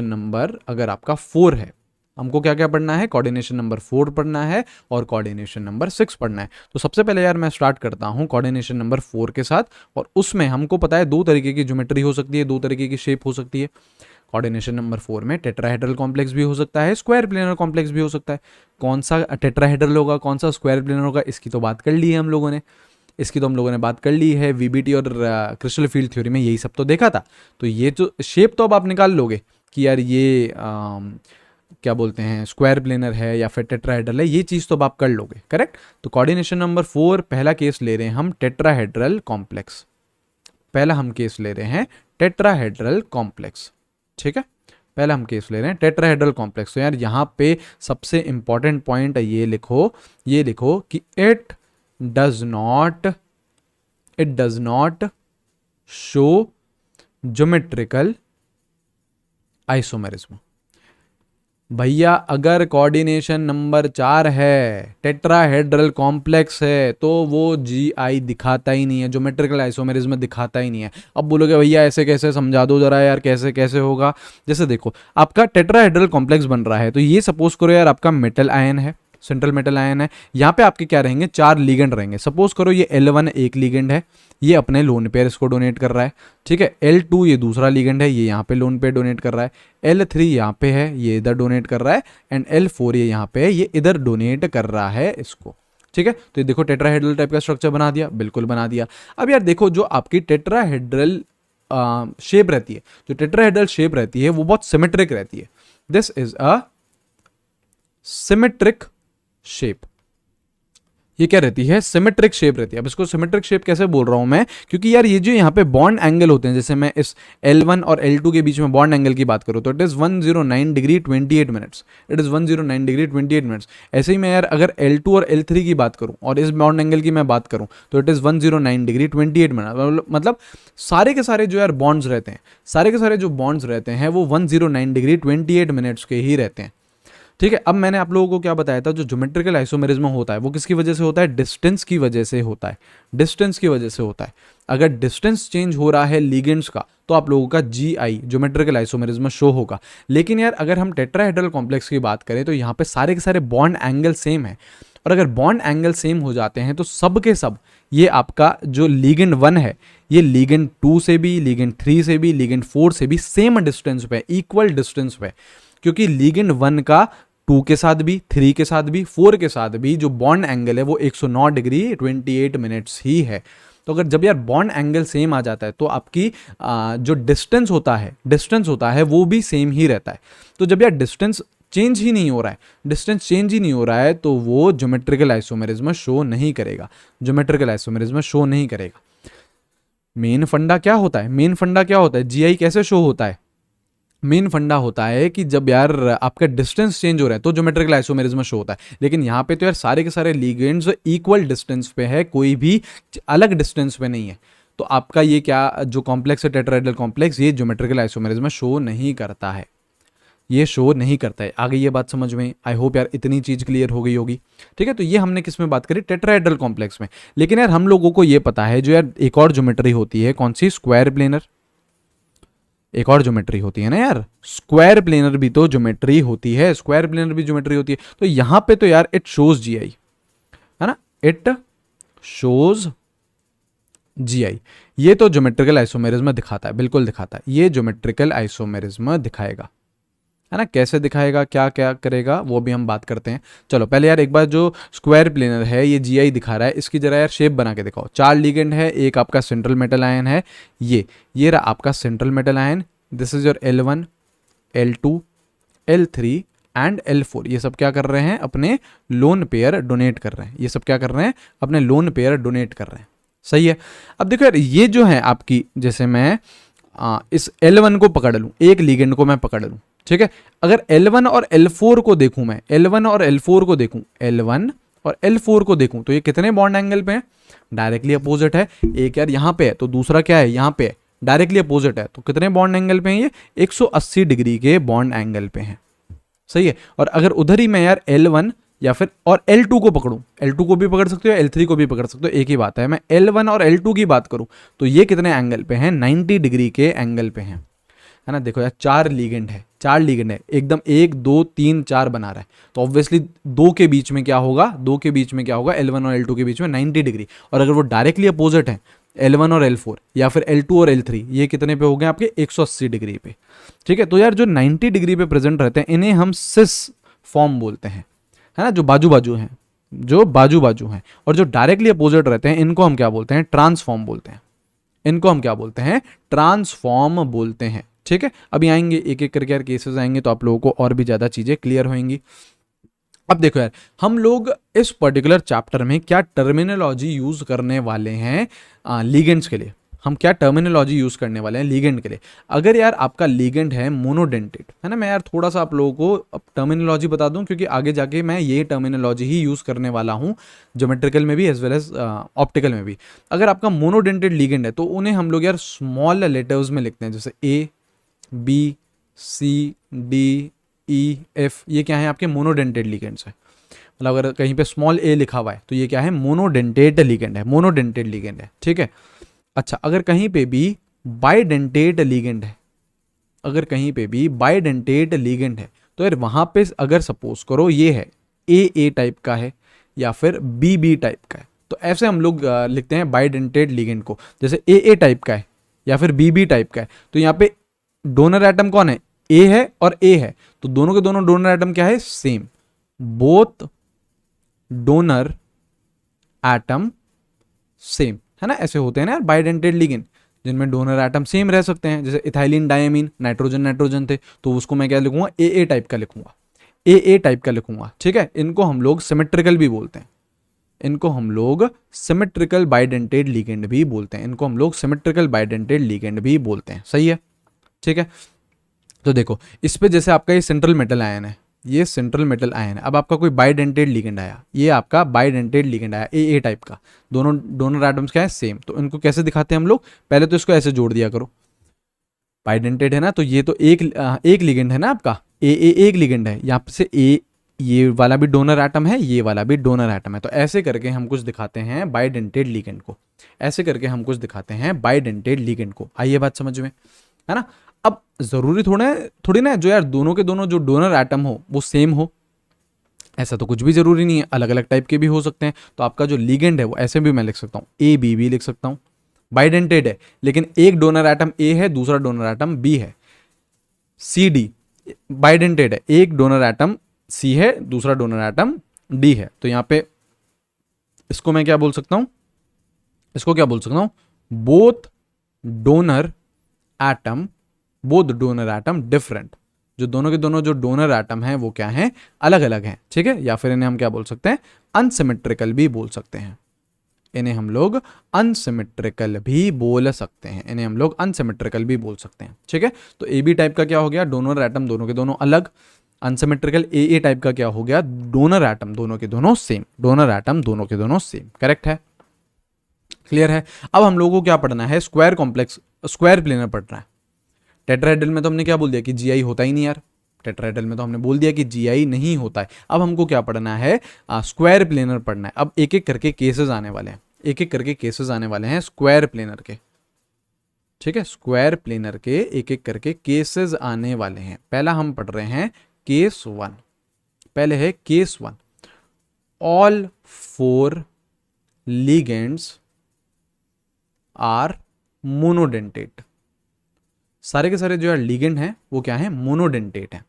नंबर अगर आपका 4 है, हमको क्या क्या पढ़ना है, कोऑर्डिनेशन नंबर 4 पढ़ना है और कोऑर्डिनेशन नंबर 6 पढ़ना है। तो सबसे पहले यार मैं स्टार्ट करता हूं कोऑर्डिनेशन नंबर 4 के साथ, और उसमें हमको पता है दो तरीके की ज्योमेट्री हो सकती है, दो तरीके की शेप हो सकती है। कोऑर्डिनेशन नंबर 4 में टेट्राहेड्रल कॉम्प्लेक्स भी हो सकता है, स्क्वायर प्लेनर कॉम्प्लेक्स भी हो सकता है। कौन सा टेट्राहेड्रल होगा, कौन सा स्क्वायर प्लेनर होगा, इसकी तो बात कर ली है हम लोगों ने, बात कर ली है। वीबीटी और क्रिस्टल फील्ड थ्योरी में यही सब तो देखा था। तो ये जो शेप तो अब आप निकाल लोगे कि यार ये क्या बोलते हैं, स्क्वायर प्लेनर है या फिर टेट्राहेड्रल है, ये चीज़ तो अब आप कर लोगे, करेक्ट। तो कोऑर्डिनेशन नंबर 4 पहला केस ले रहे हैं हम टेट्राहेड्रल कॉम्प्लेक्स, ठीक है। पहला हम केस ले रहे हैं टेट्राहेड्रल कॉम्प्लेक्स। तो यार यहाँ पे सबसे इंपॉर्टेंट पॉइंट ये लिखो कि it does not show geometrical isomerism. भैया अगर कोऑर्डिनेशन नंबर 4 है, टेट्राहेड्रल कॉम्प्लेक्स है, तो वो जीआई दिखाता ही नहीं है, ज्योमेट्रिकल आइसोमेरिज्म दिखाता ही नहीं है। अब बोलोगे भैया ऐसे कैसे, समझा दो जरा यार, कैसे कैसे होगा। जैसे देखो आपका टेट्राहेड्रल कॉम्प्लेक्स बन रहा है, तो ये सपोज करो यार आपका मेटल आयन है, सेंट्रल मेटल आयन है। यहाँ पे आपके क्या रहेंगे, 4 लिगेंड रहेंगे। सपोज करो ये L1 एक लिगेंड है, ये अपने लोन पेयर इसको डोनेट कर रहा है, ठीक है। L2 ये दूसरा लिगेंड है, ये यहाँ पे लोन पेयर डोनेट कर रहा है। L3 यहाँ पे है, ये इधर डोनेट कर रहा है, एंड L4 ये यहाँ पे है, ये इधर डोनेट कर रहा है इसको, ठीक है। तो ये देखो टेट्राहेड्रल टाइप का स्ट्रक्चर बना दिया, बिल्कुल बना दिया। अब यार देखो जो आपकी टेट्राहेड्रल शेप रहती है, जो टेट्राहेड्रल शेप रहती है वो बहुत सिमेट्रिक रहती है। This is a symmetric shape, ये क्या रहती है, सिमेट्रिक शेप रहती है। अब इसको सिमेट्रिक शेप कैसे बोल रहा हूं मैं, क्योंकि यार ये जो यहाँ पे बॉन्ड एंगल होते हैं, जैसे मैं इस L1 और L2 के बीच में बॉन्ड एंगल की बात करूं तो इट इज 109 डिग्री 28 मिनट्स, ऐसे ही मैं यार अगर L2 और L3 की बात करूं और इस बॉन्ड एंगल की मैं बात करूं तो इट इज 109 डिग्री 28 मिनट। मतलब सारे के सारे जो यार बॉन्ड्स रहते हैं, वो 109 डिग्री 28 मिनट्स के ही रहते हैं, ठीक है। अब मैंने आप लोगों को क्या बताया था, जो ज्योमेट्रिकल आइसोमेरिज्म होता है वो किसकी वजह से होता है, डिस्टेंस की वजह से होता है। अगर डिस्टेंस चेंज हो रहा है लिगेंड्स का तो आप लोगों का जीआई ज्योमेट्रिकल आइसोमेरिज्म शो होगा। लेकिन यार अगर हम टेट्राहेड्रल कॉम्प्लेक्स की बात करें तो यहाँ पे सारे के सारे बॉन्ड एंगल सेम है, और अगर बॉन्ड एंगल सेम हो जाते हैं तो सब के सब ये आपका जो लिगेंड 1 है, ये लिगेंड 2 से भी, लिगेंड 3 से भी, लिगेंड 4 से भी सेम डिस्टेंस पे, इक्वल डिस्टेंस पे, क्योंकि लिगेंड 1 का 2 के साथ भी, 3 के साथ भी, 4 के साथ भी जो बॉन्ड एंगल है वो 109 डिग्री 28 मिनट्स ही है। तो अगर जब यार बॉन्ड एंगल सेम आ जाता है तो आपकी जो डिस्टेंस होता है वो भी सेम ही रहता है। तो जब यार डिस्टेंस चेंज ही नहीं हो रहा है तो वो ज्योमेट्रिकल आइसोमेरिज्म शो नहीं करेगा, मेन फंडा क्या होता है, जीआई कैसे शो होता है। मेन फंडा होता है कि जब यार आपका डिस्टेंस चेंज हो रहा है तो ज्योमेट्रिकल आइसोमेरिज्म शो होता है। लेकिन यहाँ पे तो यार सारे के सारे लिगेंड्स इक्वल डिस्टेंस पे है, कोई भी अलग डिस्टेंस पे नहीं है। तो आपका ये क्या जो कॉम्प्लेक्स है टेट्राहेड्रल कॉम्प्लेक्स, ये ज्योमेट्रिकल आइसोमेरिज्म शो नहीं करता है, आगे ये बात समझ में। आई होप यार इतनी चीज क्लियर हो गई होगी, ठीक है। तो ये हमने किस में बात करी, टेट्राहेड्रल कॉम्प्लेक्स में। लेकिन यार हम लोगों को ये पता है जो यार एक और ज्योमेट्री होती है, कौन सी, स्क्वायर प्लेनर। एक और ज्योमेट्री होती है ना यार, स्क्वायर प्लेनर भी तो ज्योमेट्री होती है, तो यहां पे तो यार इट शोज जीआई, है ना, इट शोज जीआई। ये तो ज्योमेट्रिकल आइसोमेरिज्म दिखाता है, बिल्कुल दिखाता है, ये ज्योमेट्रिकल आइसोमेरिज्म दिखाएगा, है ना। कैसे दिखाएगा, क्या क्या करेगा, वो भी हम बात करते हैं। चलो पहले यार एक बार जो स्क्वायर प्लेनर है ये जीआई दिखा रहा है, इसकी जरा यार शेप बना के दिखाओ। 4 लिगेंड है, एक आपका सेंट्रल मेटल आयन है, ये रहा आपका central metal ion. This is your L1, L2, L3 and L4, ये सब क्या कर रहे हैं, अपने लोन पेयर डोनेट कर रहे हैं, ये सब क्या कर रहे हैं, अपने लोन पेयर डोनेट कर रहे हैं। सही है। अब देखो यार, ये जो है आपकी, जैसे मैं इस L1 को पकड़ लूँ, एक लिगेंड को मैं पकड़ लूँ, ठीक है। अगर L1 और L4 को देखूं, मैं L1 और L4 को देखूं, L1 और L4 को देखूं, तो ये कितने बॉन्ड एंगल पे हैं, डायरेक्टली अपोजिट है। एक यार यहाँ पे है, तो दूसरा क्या है, यहाँ पे है, डायरेक्टली अपोजिट है, तो कितने बॉन्ड एंगल पे हैं ये, 180 डिग्री के बॉन्ड एंगल पे हैं। सही है। और अगर उधर ही मैं यार L1 या फिर और L2 को पकड़ूं, L2 को भी पकड़ सकते हो, L3 को भी पकड़ सकते हो, एक ही बात है। मैं L1 और L2 की बात करूं तो ये कितने एंगल पे हैं, 90 डिग्री के एंगल पे हैं, है ना। देखो यार, चार लिगेंड है, चार लिगेंड है, एकदम 1 2 3 4 बना रहा है, तो ऑब्वियसली दो के बीच में क्या होगा, दो के बीच में क्या होगा, L1 और L2 के बीच में 90 डिग्री। और अगर वो डायरेक्टली अपोजिट है, L1 और L4 या फिर L2 और L3, ये कितने पे हो गए आपके, 180 डिग्री पे। ठीक है। तो यार जो 90 डिग्री पे प्रेजेंट रहते हैं, इन्हें हम सिस फॉर्म बोलते हैं, है ना, जो बाजू बाजू हैं, जो बाजू बाजू हैं। और जो डायरेक्टली अपोजिट रहते हैं, इनको हम क्या बोलते हैं, ट्रांसफॉर्म बोलते हैं। इनको हम क्या बोलते हैं, ट्रांसफॉर्म बोलते हैं। ठीक है। अभी आएंगे एक एक करके यार केसेस आएंगे, तो आप लोगों को और भी ज्यादा चीजें क्लियर होंगी। अब देखो यार, हम लोग इस पर्टिकुलर चैप्टर में क्या टर्मिनोलॉजी यूज करने वाले हैं लिगेंड्स के लिए। हम क्या टर्मिनोलॉजी यूज करने वाले हैं लिगेंड के लिए। अगर यार आपका लिगेंड है मोनोडेंटेड, है ना, मैं यार थोड़ा सा आप लोगों को अब टर्मिनोलॉजी बता दूं, क्योंकि आगे जाके मैं ये टर्मिनोलॉजी ही यूज करने वाला हूं, ज्योमेट्रिकल में भी एज वेल एज ऑप्टिकल में भी। अगर आपका मोनोडेंटेड लिगेंड है, तो उन्हें हम लोग यार स्मॉल लेटर्स में लिखते हैं, जैसे A, B, C, D, E, F, ये क्या है, आपके मोनोडेंटेड लिगेंड्स है। मतलब अगर कहीं पे स्मॉल a लिखा हुआ है, तो ये क्या है, मोनोडेंटेड लिगेंड है, मोनोडेंटेड लिगेंड है। ठीक है। अच्छा, अगर कहीं पे भी बाइडेंटेड लिगेंड है, अगर कहीं पे भी बाइडेंटेड लिगेंड है, तो यार वहां पे अगर सपोज करो ये है A टाइप का है या फिर B टाइप का है, तो ऐसे हम लोग लिखते हैं बाइडेंटेड लिगेंड को। जैसे A टाइप का है या फिर B टाइप का है, तो यहाँ पे डोनर एटम कौन है, A है और A है, तो दोनों के दोनों डोनर एटम क्या है, same, both donor atom same, है ना। ऐसे होते हैं ना यार बाइडेंटेड लिगेंड, जिनमें डोनर एटम सेम रह सकते हैं। जैसे इथाइलिन डायमीन, नाइट्रोजन नाइट्रोजन थे, तो उसको मैं क्या लिखूंगा, ए टाइप का लिखूंगा, ए टाइप का लिखूंगा। ठीक है। इनको हम लोग सिमेट्रिकल भी बोलते हैं, इनको हम लोग सिमेट्रिकल बाइडेंटेड लिगेंड भी बोलते हैं, इनको हम लोग सिमेट्रिकल बाइडेंटेड लिगेंड भी बोलते हैं। सही है। ठीक है। तो देखो इस पे जैसे आपका ये सेंट्रल मेटल आयन है, ये सेंट्रल मेटल आयन है। अब आपका कोई बाइडेंटेड लिगेंड आया, ये आपका बाइडेंटेड लिगेंड आया ए टाइप का, दोनों डोनर एटम्स क्या है, सेम। तो इनको कैसे दिखाते हैं हम लोग, पहले तो इसको ऐसे जोड़ दिया करो, बाइडेंटेड है ना, तो ये तो एक लिगेंड है ना आपका, ए एक लिगेंड है, यहाँ से ए, ये वाला भी डोनर एटम है, ये वाला भी डोनर एटम है। तो ऐसे करके हम कुछ दिखाते हैं बाइडेंटेड लिगेंड को, ऐसे करके हम कुछ दिखाते हैं बाइडेंटेड लिगेंड को। आइए बात समझ में, है ना। अब जरूरी थोड़ी ना जो यार दोनों के दोनों जो डोनर एटम हो वो सेम हो, ऐसा तो कुछ भी जरूरी नहीं है, अलग अलग टाइप के भी हो सकते हैं। तो आपका जो लिगेंड है वो ऐसे भी मैं लिख सकता हूँ, A B भी लिख सकता हूँ, बाइडेंटेड है, लेकिन एक डोनर एटम A है, दूसरा डोनर एटम B है। CD बाइडेंटेड है, एक डोनर एटम C है, दूसरा डोनर एटम D है। तो यहाँ पे इसको मैं क्या बोल सकता हूँ, इसको क्या बोल सकता हूँ, both donor atom, both donor atom different, जो दोनों के दोनों जो डोनर एटम हैं वो क्या हैं, अलग अलग हैं। ठीक है। या फिर इन्हें हम क्या बोल सकते हैं, अनसिमेट्रिकल भी बोल सकते हैं, इन्हें हम लोग अनसिमेट्रिकल भी बोल सकते हैं, इन्हें हम लोग अनसिमेट्रिकल भी बोल सकते हैं। ठीक है। तो AB टाइप का क्या हो गया, डोनर एटम दोनों के दोनों अलग। अनसिमेट्रिकल AA टाइप का क्या हो गया, डोनर एटम दोनों के दोनों सेम, डोनर एटम दोनों के दोनों सेम। करेक्ट है, क्लियर है। अब हम लोगों को क्या पढ़ना है, स्क्वायर कॉम्प्लेक्स, स्क्वायर प्लेनर पढ़ना है। टेट्राहेड्रल में तो हमने क्या बोल दिया कि GI होता ही नहीं यार, टेट्राहेड्रल में तो हमने बोल दिया कि GI नहीं होता है। अब हमको क्या पढ़ना है, स्क्वायर प्लेनर पढ़ना है। अब एक एक करके केसेस आने वाले हैं, एक एक करके केसेस आने वाले हैं स्क्वायर प्लेनर के। ठीक है। स्क्वायर प्लेनर के एक एक करके केसेस आने वाले हैं। पहला हम पढ़ रहे हैं केस 1, पहले है case 1, all 4 ligands are monodentate. सारे के सारे जो है लिगेंड हैं वो क्या है, मोनोडेंटेट है।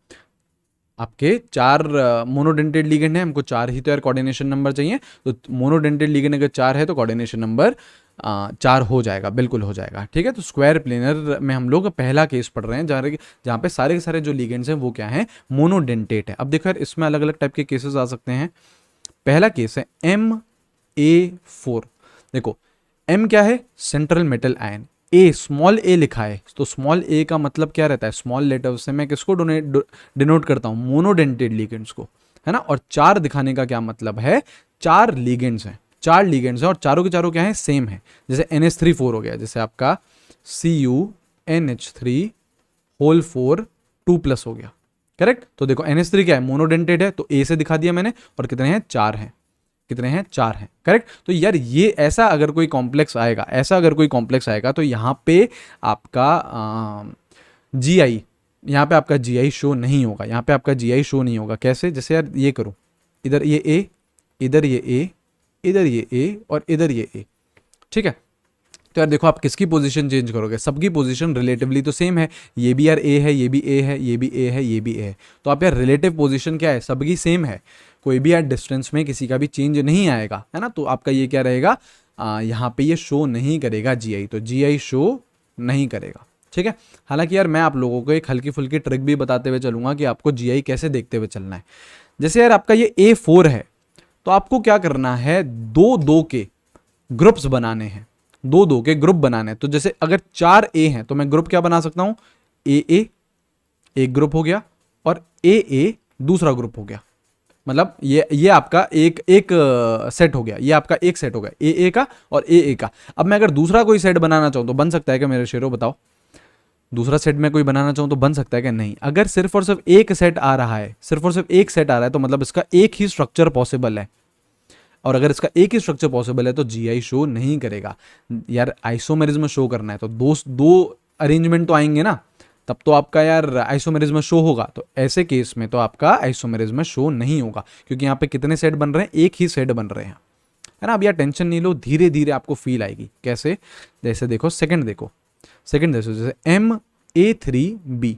आपके 4 मोनोडेंटेड लिगेंड है, हमको 4 ही तो यार कोऑर्डिनेशन नंबर चाहिए, तो मोनोडेंटेड लिगेंड अगर 4 है तो कोऑर्डिनेशन नंबर 4 हो जाएगा, बिल्कुल हो जाएगा। ठीक है, तो स्क्वायर प्लेनर में हम लोग पहला केस पढ़ रहे हैं जहाँ पे सारे के सारे जो लिगेंड्स हैं वो क्या हैं, मोनोडेंटेट है। अब देखो यार इसमें अलग अलग टाइप के केसेस आ सकते हैं। पहला केस है MA4। देखो M क्या है, सेंट्रल मेटल आयन, ए स्मॉल ए लिखा है, तो स्मॉल ए का मतलब क्या रहता है, स्मॉल लेटर से मैं किसको डिनोट करता हूं, मोनोडेंटेड लिगेंड्स को, है ना। और 4 दिखाने का क्या मतलब है, 4 लिगेंड्स हैं, 4 लिगेंड्स हैं और चारों के चारों क्या है, सेम है। जैसे NH3 4 हो गया, जैसे आपका CuNH3 होल 4 2+ हो गया, करेक्ट। तो देखो NH3 क्या है, मोनोडेंटेड है, तो ए से दिखा दिया मैंने, और कितने हैं, 4 हैं, कितने हैं, 4 हैं, करेक्ट। तो यार ये ऐसा अगर कोई कॉम्प्लेक्स आएगा, ऐसा अगर कोई कॉम्प्लेक्स आएगा तो यहाँ पे आपका GI, यहाँ पे आपका GI शो नहीं होगा, यहाँ पे आपका GI शो नहीं होगा। कैसे, जैसे यार ये करो, इधर ये A, इधर ये A, इधर ये A और इधर ये A, ठीक है। तो यार देखो आप किसकी पोजीशन चेंज करोगे, सबकी पोजीशन रिलेटिवली तो सेम है, ये भी यार A है, ये भी A है, ये भी A है, ये भी A है, तो आप यार रिलेटिव पोजीशन क्या है, सबकी सेम है, कोई भी यार डिस्टेंस में किसी का भी चेंज नहीं आएगा, है ना। तो आपका ये क्या रहेगा, यहाँ पे ये शो नहीं करेगा GI, तो GI शो नहीं करेगा, ठीक है। हालांकि यार मैं आप लोगों को एक हल्की फुल्की ट्रिक भी बताते हुए चलूंगा कि आपको GI कैसे देखते हुए चलना है। जैसे यार आपका ये A4 है, तो आपको क्या करना है, 2-2 के ग्रुप्स बनाने हैं, 2-2 के ग्रुप बनाने हैं। तो जैसे अगर 4 A हैं तो मैं ग्रुप क्या बना सकता हूं, AA एक ग्रुप हो गया और AA दूसरा ग्रुप हो गया, मतलब ये आपका एक सेट हो गया, ये आपका एक सेट हो गया AA का और AA का। अब मैं अगर दूसरा कोई सेट बनाना चाहूं तो बन सकता है क्या मेरे शेरों, बताओ, दूसरा सेट में कोई बनाना चाहूं तो बन सकता है क्या, नहीं। अगर सिर्फ और सिर्फ एक सेट आ रहा है, सिर्फ और सिर्फ एक सेट आ रहा है, तो मतलब इसका एक ही स्ट्रक्चर पॉसिबल है, और अगर इसका एक ही स्ट्रक्चर पॉसिबल है तो GI शो नहीं करेगा। यार आइसोमेरिज्म शो करना है तो दो अरेंजमेंट तो आएंगे ना, तब तो आपका यार आइसोमेरिज्म शो होगा। तो ऐसे केस में तो आपका आइसोमेरिज्म शो नहीं होगा, क्योंकि यहाँ पे कितने सेट बन रहे हैं, एक ही सेट बन रहे हैं, है ना। अब यार टेंशन नहीं लो, धीरे धीरे आपको फील आएगी। कैसे, जैसे देखो सेकंड देखो, जैसे MA3B,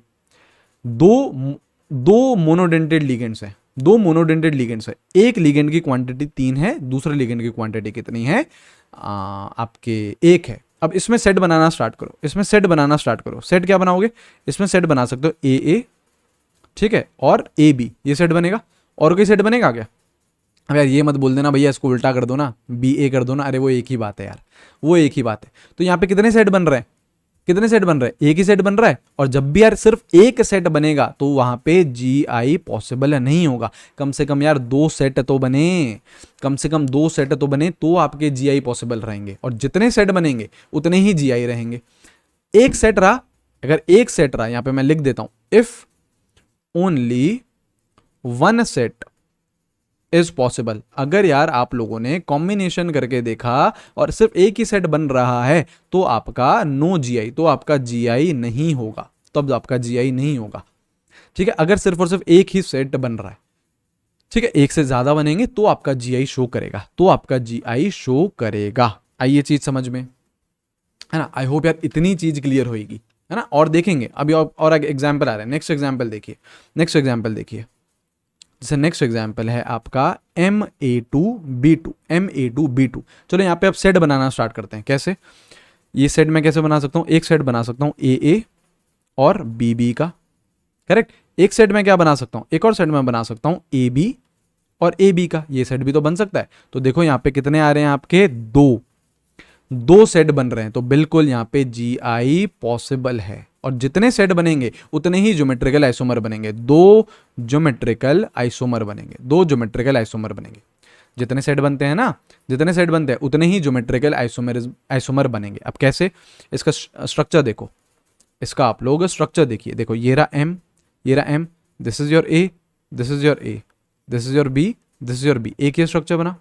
दो मोनोडेंटेड लिगेंड्स हैं, 2 मोनोडेंटेड लिगेंड्स है, एक लिगेंड की क्वांटिटी 3 है, दूसरे लिगेंड की क्वांटिटी कितनी है, आपके 1 है। अब इसमें सेट बनाना स्टार्ट करो, इसमें सेट बनाना स्टार्ट करो। सेट क्या बनाओगे, इसमें सेट बना सकते हो AA, ठीक है, और AB, ये सेट बनेगा। और कोई सेट बनेगा क्या, अब यार ये मत बोल देना भैया इसको उल्टा कर दो ना, BA कर दो ना, अरे वो एक ही बात है यार, वो एक ही बात है। तो यहाँ पे कितने सेट बन रहे हैं, कितने सेट बन रहे हैं, एक ही सेट बन रहा है। और जब भी यार सिर्फ एक सेट बनेगा तो वहां पे GI पॉसिबल नहीं होगा, कम से कम यार 2 सेट तो बने, कम से कम 2 सेट तो बने तो आपके GI पॉसिबल रहेंगे, और जितने सेट बनेंगे उतने ही GI रहेंगे। एक सेट रहा, अगर एक सेट रहा, यहां पे मैं लिख देता हूं, if only 1 set is possible, अगर यार आप लोगों ने कॉम्बिनेशन करके देखा और सिर्फ एक ही सेट बन रहा है तो आपका नो GI, तो आपका GI नहीं होगा, तब आपका GI नहीं होगा, ठीक है। अगर सिर्फ और सिर्फ एक ही सेट बन रहा है, ठीक है, एक से ज्यादा बनेंगे तो आपका GI शो करेगा, तो आपका GI शो करेगा। आइए चीज समझ में, है ना। आई होप यार इतनी चीज क्लियर होगी, है ना। और देखेंगे अभी और एग्जाम्पल आ रहे हैं, नेक्स्ट एग्जाम्पल देखिए, नेक्स्ट एग्जाम्पल देखिए। जैसे नेक्स्ट एग्जाम्पल है आपका MA2B2, MA2B2। चलो यहाँ पे आप सेट बनाना स्टार्ट करते हैं। कैसे, ये सेट मैं कैसे बना सकता हूँ, एक सेट बना सकता हूँ AA और BB का, करेक्ट। एक सेट में क्या बना सकता हूँ, एक और सेट में बना सकता हूँ AB और AB का, ये सेट भी तो बन सकता है। तो देखो यहाँ पे कितने आ रहे हैं आपके, 2 सेट बन रहे हैं, तो बिल्कुल यहाँ पे GI पॉसिबल है। और जितने सेट बनेंगे उतने ही ज्योमेट्रिकल आइसोमर बनेंगे, 2 ज्योमेट्रिकल आइसोमर बनेंगे, 2 ज्योमेट्रिकल आइसोमर बनेंगे। जितने सेट बनते हैं ना, जितने सेट बनते हैं उतने ही ज्योमेट्रिकल आइसोमर बनेंगे। अब कैसे, इसका स्ट्रक्चर देखो, इसका आप लोग स्ट्रक्चर देखिए, देखो ये रहा M, ये रहा M, this is your A, this is your A, this is your B, this is your B। एक ही स्ट्रक्चर बना,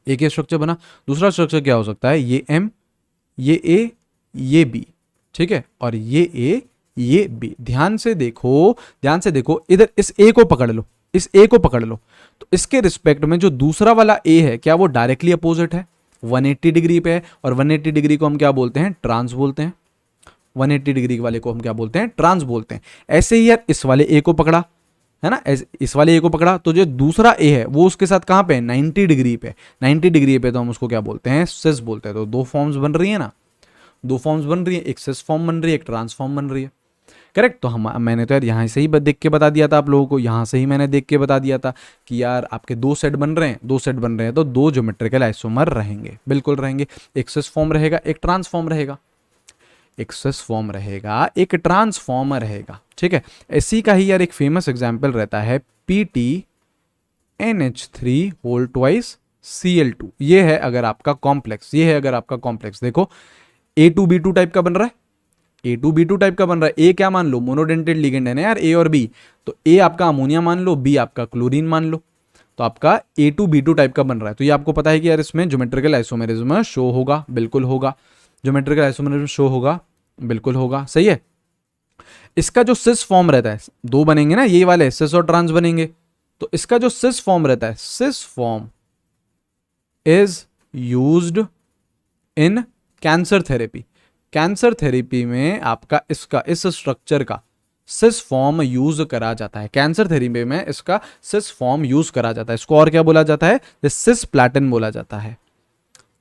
एक ही स्ट्रक्चर बना। दूसरा स्ट्रक्चर क्या हो सकता है, ये M, ये A, ये B, ठीक है, और ये A, ये B। ध्यान से देखो, ध्यान से देखो, इधर इस A को पकड़ लो, इस A को पकड़ लो, तो इसके रिस्पेक्ट में जो दूसरा वाला A है, क्या वो डायरेक्टली अपोजिट है, 180 डिग्री पे है, और 180 डिग्री को हम क्या बोलते हैं, ट्रांस बोलते हैं। 180 डिग्री वाले को हम क्या बोलते हैं, ट्रांस बोलते हैं। ऐसे ही यार इस वाले A को पकड़ा, है ना, इस वाले ए को पकड़ा तो जो दूसरा ए है वो उसके साथ कहाँ पे है, 90 डिग्री पे। 90 डिग्री पे तो हम उसको क्या बोलते हैं, सिस बोलते हैं। तो दो फॉर्म्स बन रही है ना, दो फॉर्म्स बन रही है, एक सिस फॉर्म बन रही है, एक ट्रांसफॉर्म बन रही है। करेक्ट। तो हम मैंने तो यार यहाँ से ही देख के बता दिया था आप लोगों को, यहाँ से ही मैंने देख के बता दिया था कि यार आपके दो सेट बन रहे हैं, दो सेट बन रहे हैं तो दो ज्योमेट्रिकल आइसोमर रहेंगे, बिल्कुल रहेंगे। एक सिस फॉर्म रहेगा, एक ट्रांसफॉर्म रहेगा, एक सिस फॉर्म रहेगा, एक ट्रांसफॉर्मर रहेगा। ठीक है, इसी का ही यार एक फेमस एग्जाम्पल रहता है PTNH3 होल ट्वाइस Cl2। ये है अगर आपका कॉम्प्लेक्स, ये है अगर आपका कॉम्प्लेक्स। देखो A2B2 टाइप का बन रहा है, A2B2 टाइप का बन रहा है। ए क्या मान लो, मोनोडेंटेड लिगेंड है ना यार, ए और बी। तो ए आपका अमोनिया मान लो, बी आपका क्लोरीन मान लो, तो आपका A2B2 टाइप का बन रहा है। तो ये आपको पता है कि यार इसमें ज्योमेट्रिकल आइसोमेरिज्म शो होगा, बिल्कुल होगा। ज्योमेट्रिकल आइसोमेरिज्म शो होगा, बिल्कुल होगा, सही है। इसका जो सिस फॉर्म रहता है, दो बनेंगे ना ये वाले, सिस और ट्रांस बनेंगे। तो इसका जो सिस फॉर्म रहता है, cis form is used in cancer therapy. Cancer therapy में आपका इसका इस स्ट्रक्चर का सिस फॉर्म यूज करा जाता है। कैंसर थेरेपी में इसका सिस फॉर्म यूज करा जाता है। इसको और क्या बोला जाता है, सिस प्लैटिन बोला जाता है।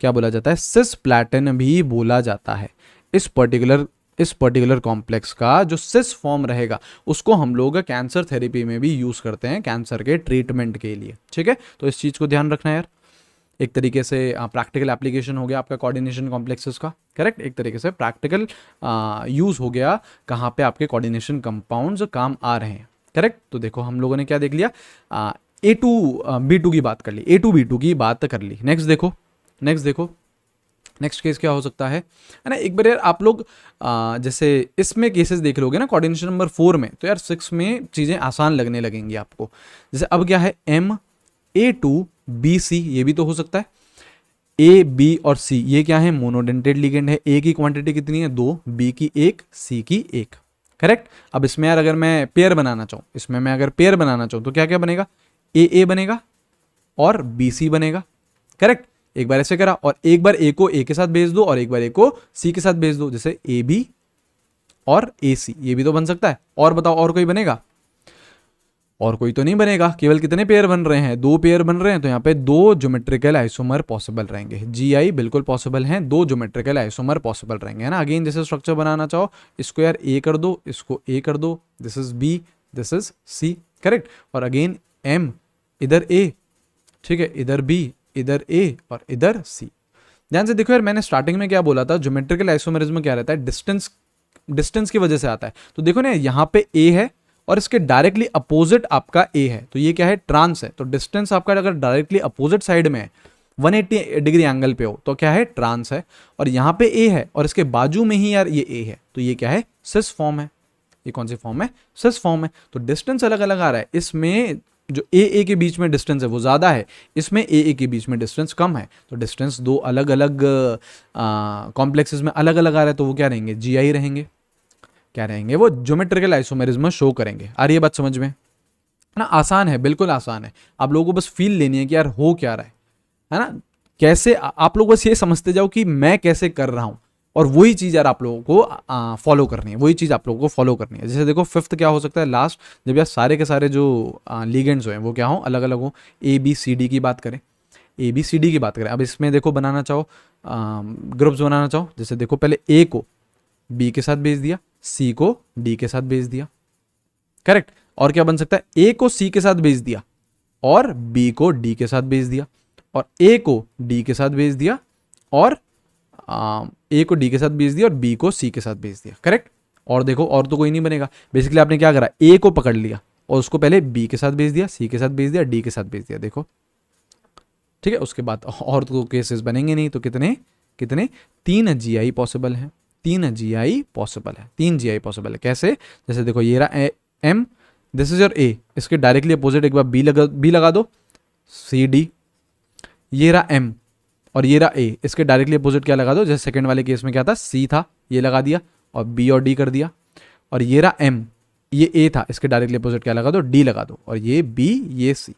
क्या बोला जाता है, सिस प्लैटिन भी बोला जाता है। इस पर्टिकुलर कॉम्प्लेक्स का जो सिस फॉर्म रहेगा उसको हम लोग कैंसर थेरेपी में भी यूज करते हैं, कैंसर के ट्रीटमेंट के लिए। ठीक है, तो इस चीज को ध्यान रखना है यार। एक तरीके से प्रैक्टिकल एप्लीकेशन हो गया आपका कोऑर्डिनेशन कॉम्प्लेक्सेस का। करेक्ट, एक तरीके से प्रैक्टिकल यूज हो गया कहाँ पे आपके कोऑर्डिनेशन कंपाउंड्स काम आ रहे हैं। करेक्ट। तो देखो हम लोगों ने क्या देख लिया, A2B2 की बात कर ली, A2B2 की बात कर ली। नेक्स्ट देखो, नेक्स्ट केस क्या हो सकता है ना। एक बार यार आप लोग जैसे इसमें केसेस देख लोगे ना कोऑर्डिनेशन नंबर 4 में, तो यार 6 में चीज़ें आसान लगने लगेंगी आपको। जैसे अब क्या है, MA2BC, ये भी तो हो सकता है। A, B और C ये क्या है, मोनोडेंटेड लिगेंड है। A की क्वांटिटी कितनी है, 2, B की 1, C की 1। करेक्ट। अब इसमें यार अगर मैं पेयर बनाना चाहूँ, इसमें मैं अगर पेयर बनाना चाहूँ तो क्या क्या बनेगा, AA बनेगा और BC बनेगा। करेक्ट। एक बार ऐसे करा और एक बार ए को ए के साथ भेज दो और एक बार ए को सी के साथ भेज दो, जैसे ए बी और ए सी, ये भी तो बन सकता है। और बताओ और कोई बनेगा, और कोई तो नहीं बनेगा। केवल कितने पेयर बन रहे हैं, दो पेयर बन रहे हैं। तो यहाँ पे दो ज्योमेट्रिकल आइसोमर पॉसिबल रहेंगे। GI बिल्कुल पॉसिबल हैं, दो ज्योमेट्रिकल आइसोमर पॉसिबल रहेंगे, है ना। अगेन जैसे स्ट्रक्चर बनाना चाहो, इसको यार ए कर दो, इसको ए कर दो, this is B, this is C. Correct. और अगेन एम, इधर ए, ठीक है, इधर बी, इधर ए और इधर सी। ध्यान से देखो यार, मैंने स्टार्टिंग में क्या बोला था, ज्योमेट्रिकल आइसोमेरिज्म क्या रहता है, डिस्टेंस की वजह से आता है। तो देखो ना, यहाँ पे ए है और इसके डायरेक्टली अपोजिट आपका ए है, तो ये क्या है, ट्रांस है। तो डिस्टेंस आपका अगर डायरेक्टली अपोजिट साइड में है, 180 डिग्री एंगल पे हो, तो क्या है, ट्रांस है। और यहाँ पे ए है और इसके बाजू में ही यार ये ए है, तो ये क्या है, सिस फॉर्म है। ये कौन सी फॉर्म है, सिस फॉर्म है। तो डिस्टेंस अलग अलग आ रहा है। इसमें जो ए के बीच में डिस्टेंस है वो ज़्यादा है, इसमें ए के बीच में डिस्टेंस कम है। तो डिस्टेंस दो अलग अलग कॉम्प्लेक्सेस में अलग अलग आ रहा है, तो वो क्या रहेंगे, GI रहेंगे। क्या रहेंगे, वो ज्योमेट्रिकल आइसोमेरिज्म शो करेंगे। आ रही है बात समझ में ना। आसान है, बिल्कुल आसान है। आप लोगों को बस फील लेनी है कि यार हो क्या रहा है ना। कैसे आप लोग बस ये समझते जाओ कि मैं कैसे कर रहा हूं, और वही चीज़ यार आप लोगों को फॉलो करनी है, वही चीज़ आप लोगों को फॉलो करनी है। जैसे देखो फिफ्थ क्या हो सकता है, लास्ट, जब यार सारे के सारे जो लिगेंड्स हैं वो क्या हो, अलग अलग हो। ABCD की बात करें, ABCD की बात करें। अब इसमें देखो बनाना चाहो, ग्रुप्स बनाना चाहो, जैसे देखो पहले A को B के साथ भेज दिया, C को D के साथ भेज दिया। करेक्ट। और क्या बन सकता है, A को C के साथ भेज दिया और B को D के साथ भेज दिया, और A को D के साथ भेज दिया और A को D के साथ भेज दिया और B को C के साथ भेज दिया। करेक्ट। और देखो और तो कोई नहीं बनेगा। बेसिकली आपने क्या करा, A को पकड़ लिया और उसको पहले B के साथ भेज दिया, C के साथ भेज दिया, D के साथ भेज दिया। देखो ठीक है, उसके बाद और तो केसेस बनेंगे नहीं। तो कितने कितने, 3 GI पॉसिबल हैं, 3 GI पॉसिबल है, 3 GI पॉसिबल है। कैसे, जैसे देखो ये रहा M, this is your A, इसके डायरेक्टली अपोजिट एक बार B लगा दो, CD। ये रहा M और ये रहा A, इसके डायरेक्टली अपोजिट क्या लगा दो, जैसे सेकंड वाले केस में क्या था, C था, ये लगा दिया और B और D कर दिया। और ये रहा M, ये A था, इसके डायरेक्टली अपोजिट क्या लगा दो, D लगा दो, और ये B, ये C।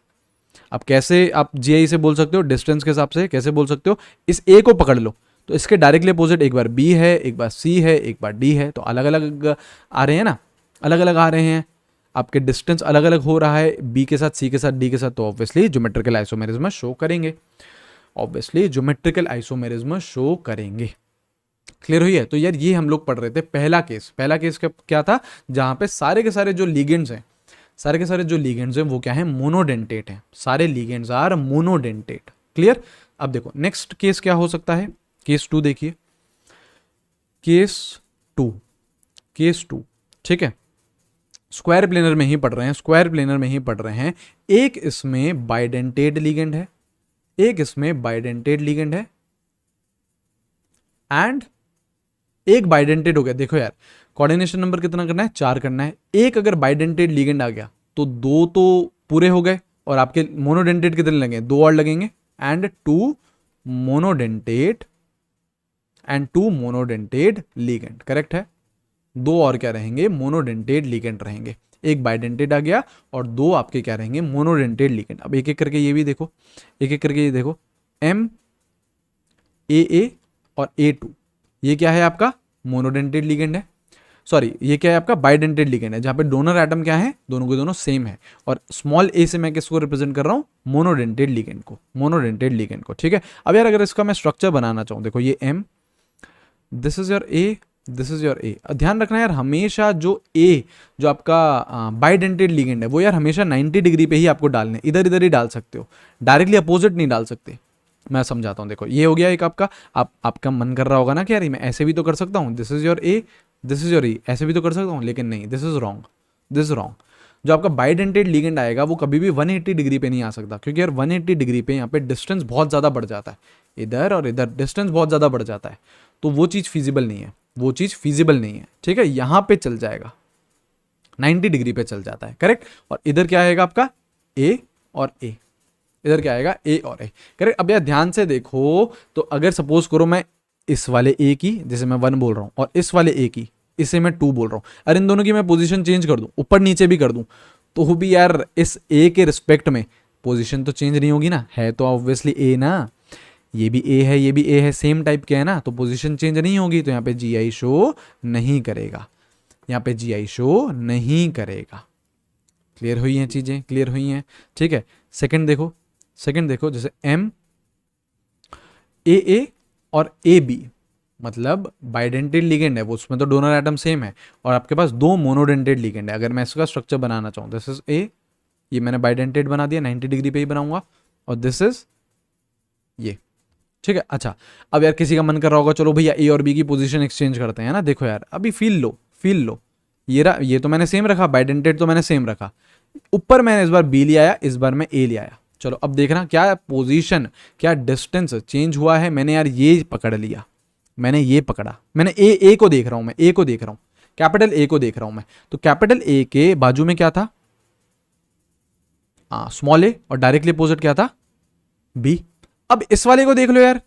अब कैसे आप GI से बोल सकते हो, डिस्टेंस के हिसाब से कैसे बोल सकते हो, इस A को पकड़ लो तो इसके डायरेक्टली अपोजिट एक बार B है, एक बार C है, एक बार D है, तो अलग अलग आ रहे हैं ना, अलग अलग आ रहे हैं। आपके डिस्टेंस अलग अलग हो रहा है बी के साथ, सी के साथ, डी के साथ, तो ऑब्वियसली ज्योमेट्रिकल आइसोमेरिज्म शो करेंगे, ऑब्वियसली ज्योमेट्रिकल आइसोमेरिज्म शो करेंगे। क्लियर हुई है? तो यार ये हम लोग पढ़ रहे थे पहला केस। पहला केस क्या था? जहां पे सारे के सारे जो लिगेंड्स हैं, सारे के सारे जो लिगेंड्स हैं वो क्या है? मोनोडेंटेट हैं। सारे लिगेंड्स आर मोनोडेंटेट। क्लियर? अब देखो नेक्स्ट केस क्या हो सकता है। केस 2 देखिए, केस 2, केस 2, ठीक है, स्क्वायर प्लेनर में ही पढ़ रहे हैं, स्क्वायर प्लेनर में ही पढ़ रहे हैं। एक इसमें बाइडेंटेड लिगेंड है, एक इसमें बाइडेंटेड लिगेंड है, एंड एक बाइडेंटेड हो गया। देखो यार कोऑर्डिनेशन नंबर कितना करना है? 4 करना है। एक अगर बाइडेंटेड लिगेंड आ गया तो 2 तो पूरे हो गए, और आपके मोनोडेंटेड कितने लगेंगे? 2 और लगेंगे, and 2 monodentate and 2 monodentate ligand. Correct है? 2 और क्या रहेंगे? मोनोडेंटेड लिगेंड रहेंगे। एक बाइडेंटेड आ गया और 2 आपके क्या रहेंगे? Monodentate ligand. अब एक एक करके ये भी देखो, एक एक करके ये देखो, एम ए और A2, ये क्या है आपका? मोनोडेंटेड लिगेंड है। सॉरी, ये क्या है आपका? बाइडेंटेड लिगेंड है, जहां पे डोनर एटम क्या है? दोनों के दोनों सेम है। और स्मॉल a से मैं किसको रिप्रेजेंट कर रहा हूं? मोनोडेंटेड लिगेंड को, मोनोडेंटेड लिगेंड को। ठीक है, अब यार अगर इसका मैं स्ट्रक्चर बनाना चाहूं, देखो ये M, this is your A, this is your A। ध्यान रखना यार, हमेशा जो A, जो आपका बाइडेंटेड लिगेंड है, वो यार हमेशा 90 डिग्री पे ही आपको डालने, इधर इधर ही डाल सकते हो, डायरेक्टली अपोजिट नहीं डाल सकते। मैं समझाता हूँ। देखो ये हो गया एक आपका, आपका मन कर रहा होगा ना कि यार मैं ऐसे भी तो कर सकता हूँ, this is your A, this is your E, ऐसे भी तो कर सकता हूँ, लेकिन नहीं, this is wrong, this is wrong. जो आपका बाइडेंटेड लिगेंड आएगा वो कभी भी 180 डिग्री पे नहीं आ सकता, क्योंकि यार 180 डिग्री पे यहाँ पे डिस्टेंस बहुत ज़्यादा बढ़ जाता है, इधर और इधर डिस्टेंस बहुत ज़्यादा बढ़ जाता है, तो वो चीज़ फिजिबल नहीं है, वो चीज़ फिजिबल नहीं है। ठीक है, यहाँ पे चल जाएगा, 90 डिग्री पे चल जाता है। करेक्ट? और इधर क्या आएगा आपका? A और A, इधर क्या आएगा? A और A। करेक्ट? अब यार ध्यान से देखो, तो अगर सपोज करो मैं इस वाले A की, जैसे मैं 1 बोल रहा हूँ, और इस वाले A की, इसे मैं 2 बोल रहा हूँ, अरे इन दोनों की मैं पोजीशन चेंज कर दूं, ऊपर नीचे भी कर दूं, तो भी यार इस A के रिस्पेक्ट में पोजीशन तो चेंज नहीं होगी ना, है तो ऑब्वियसली A ना, ये भी A है, ये भी A है, सेम टाइप के है ना, तो पोजीशन चेंज नहीं होगी, तो यहाँ पे GI शो नहीं करेगा, यहाँ पे GI शो नहीं करेगा। क्लियर हुई हैं चीजें? क्लियर हुई हैं? ठीक है, सेकंड देखो, सेकंड देखो, जैसे M A और AB, मतलब बाइडेंटेड लिगेंड है वो, उसमें तो डोनर एटम सेम है, और आपके पास 2 मोनोडेंटेड लिगेंड है। अगर मैं इसका स्ट्रक्चर बनाना चाहूँ, दिस इज A, ये मैंने बाइडेंटेड बना दिया, 90 डिग्री पे ही बनाऊंगा, और दिस इज ये। ठीक है, अच्छा अब यार किसी का मन कर रहा होगा, चलो भैया A और B की पोजीशन एक्सचेंज करते हैं ना। देखो यार अभी फील लो, फील लो, ये तो मैंने सेम रखा, बाइडेंटेड तो मैंने सेम रखा, ऊपर मैंने इस बार B ले आया, इस बार मैं A ले आया। चलो अब देखना क्या पोजीशन, क्या डिस्टेंस चेंज हुआ है। मैंने यार ये पकड़ लिया, मैंने ये पकड़ा, मैंने ए को देख रहा हूं, मैं A को देख रहा हूं, कैपिटल A को देख रहा हूं मैं, तो कैपिटल A के बाजू में क्या था? स्मॉल a, और डायरेक्टली अपोजिट क्या था? B। अब इस वाले को देख लो यार,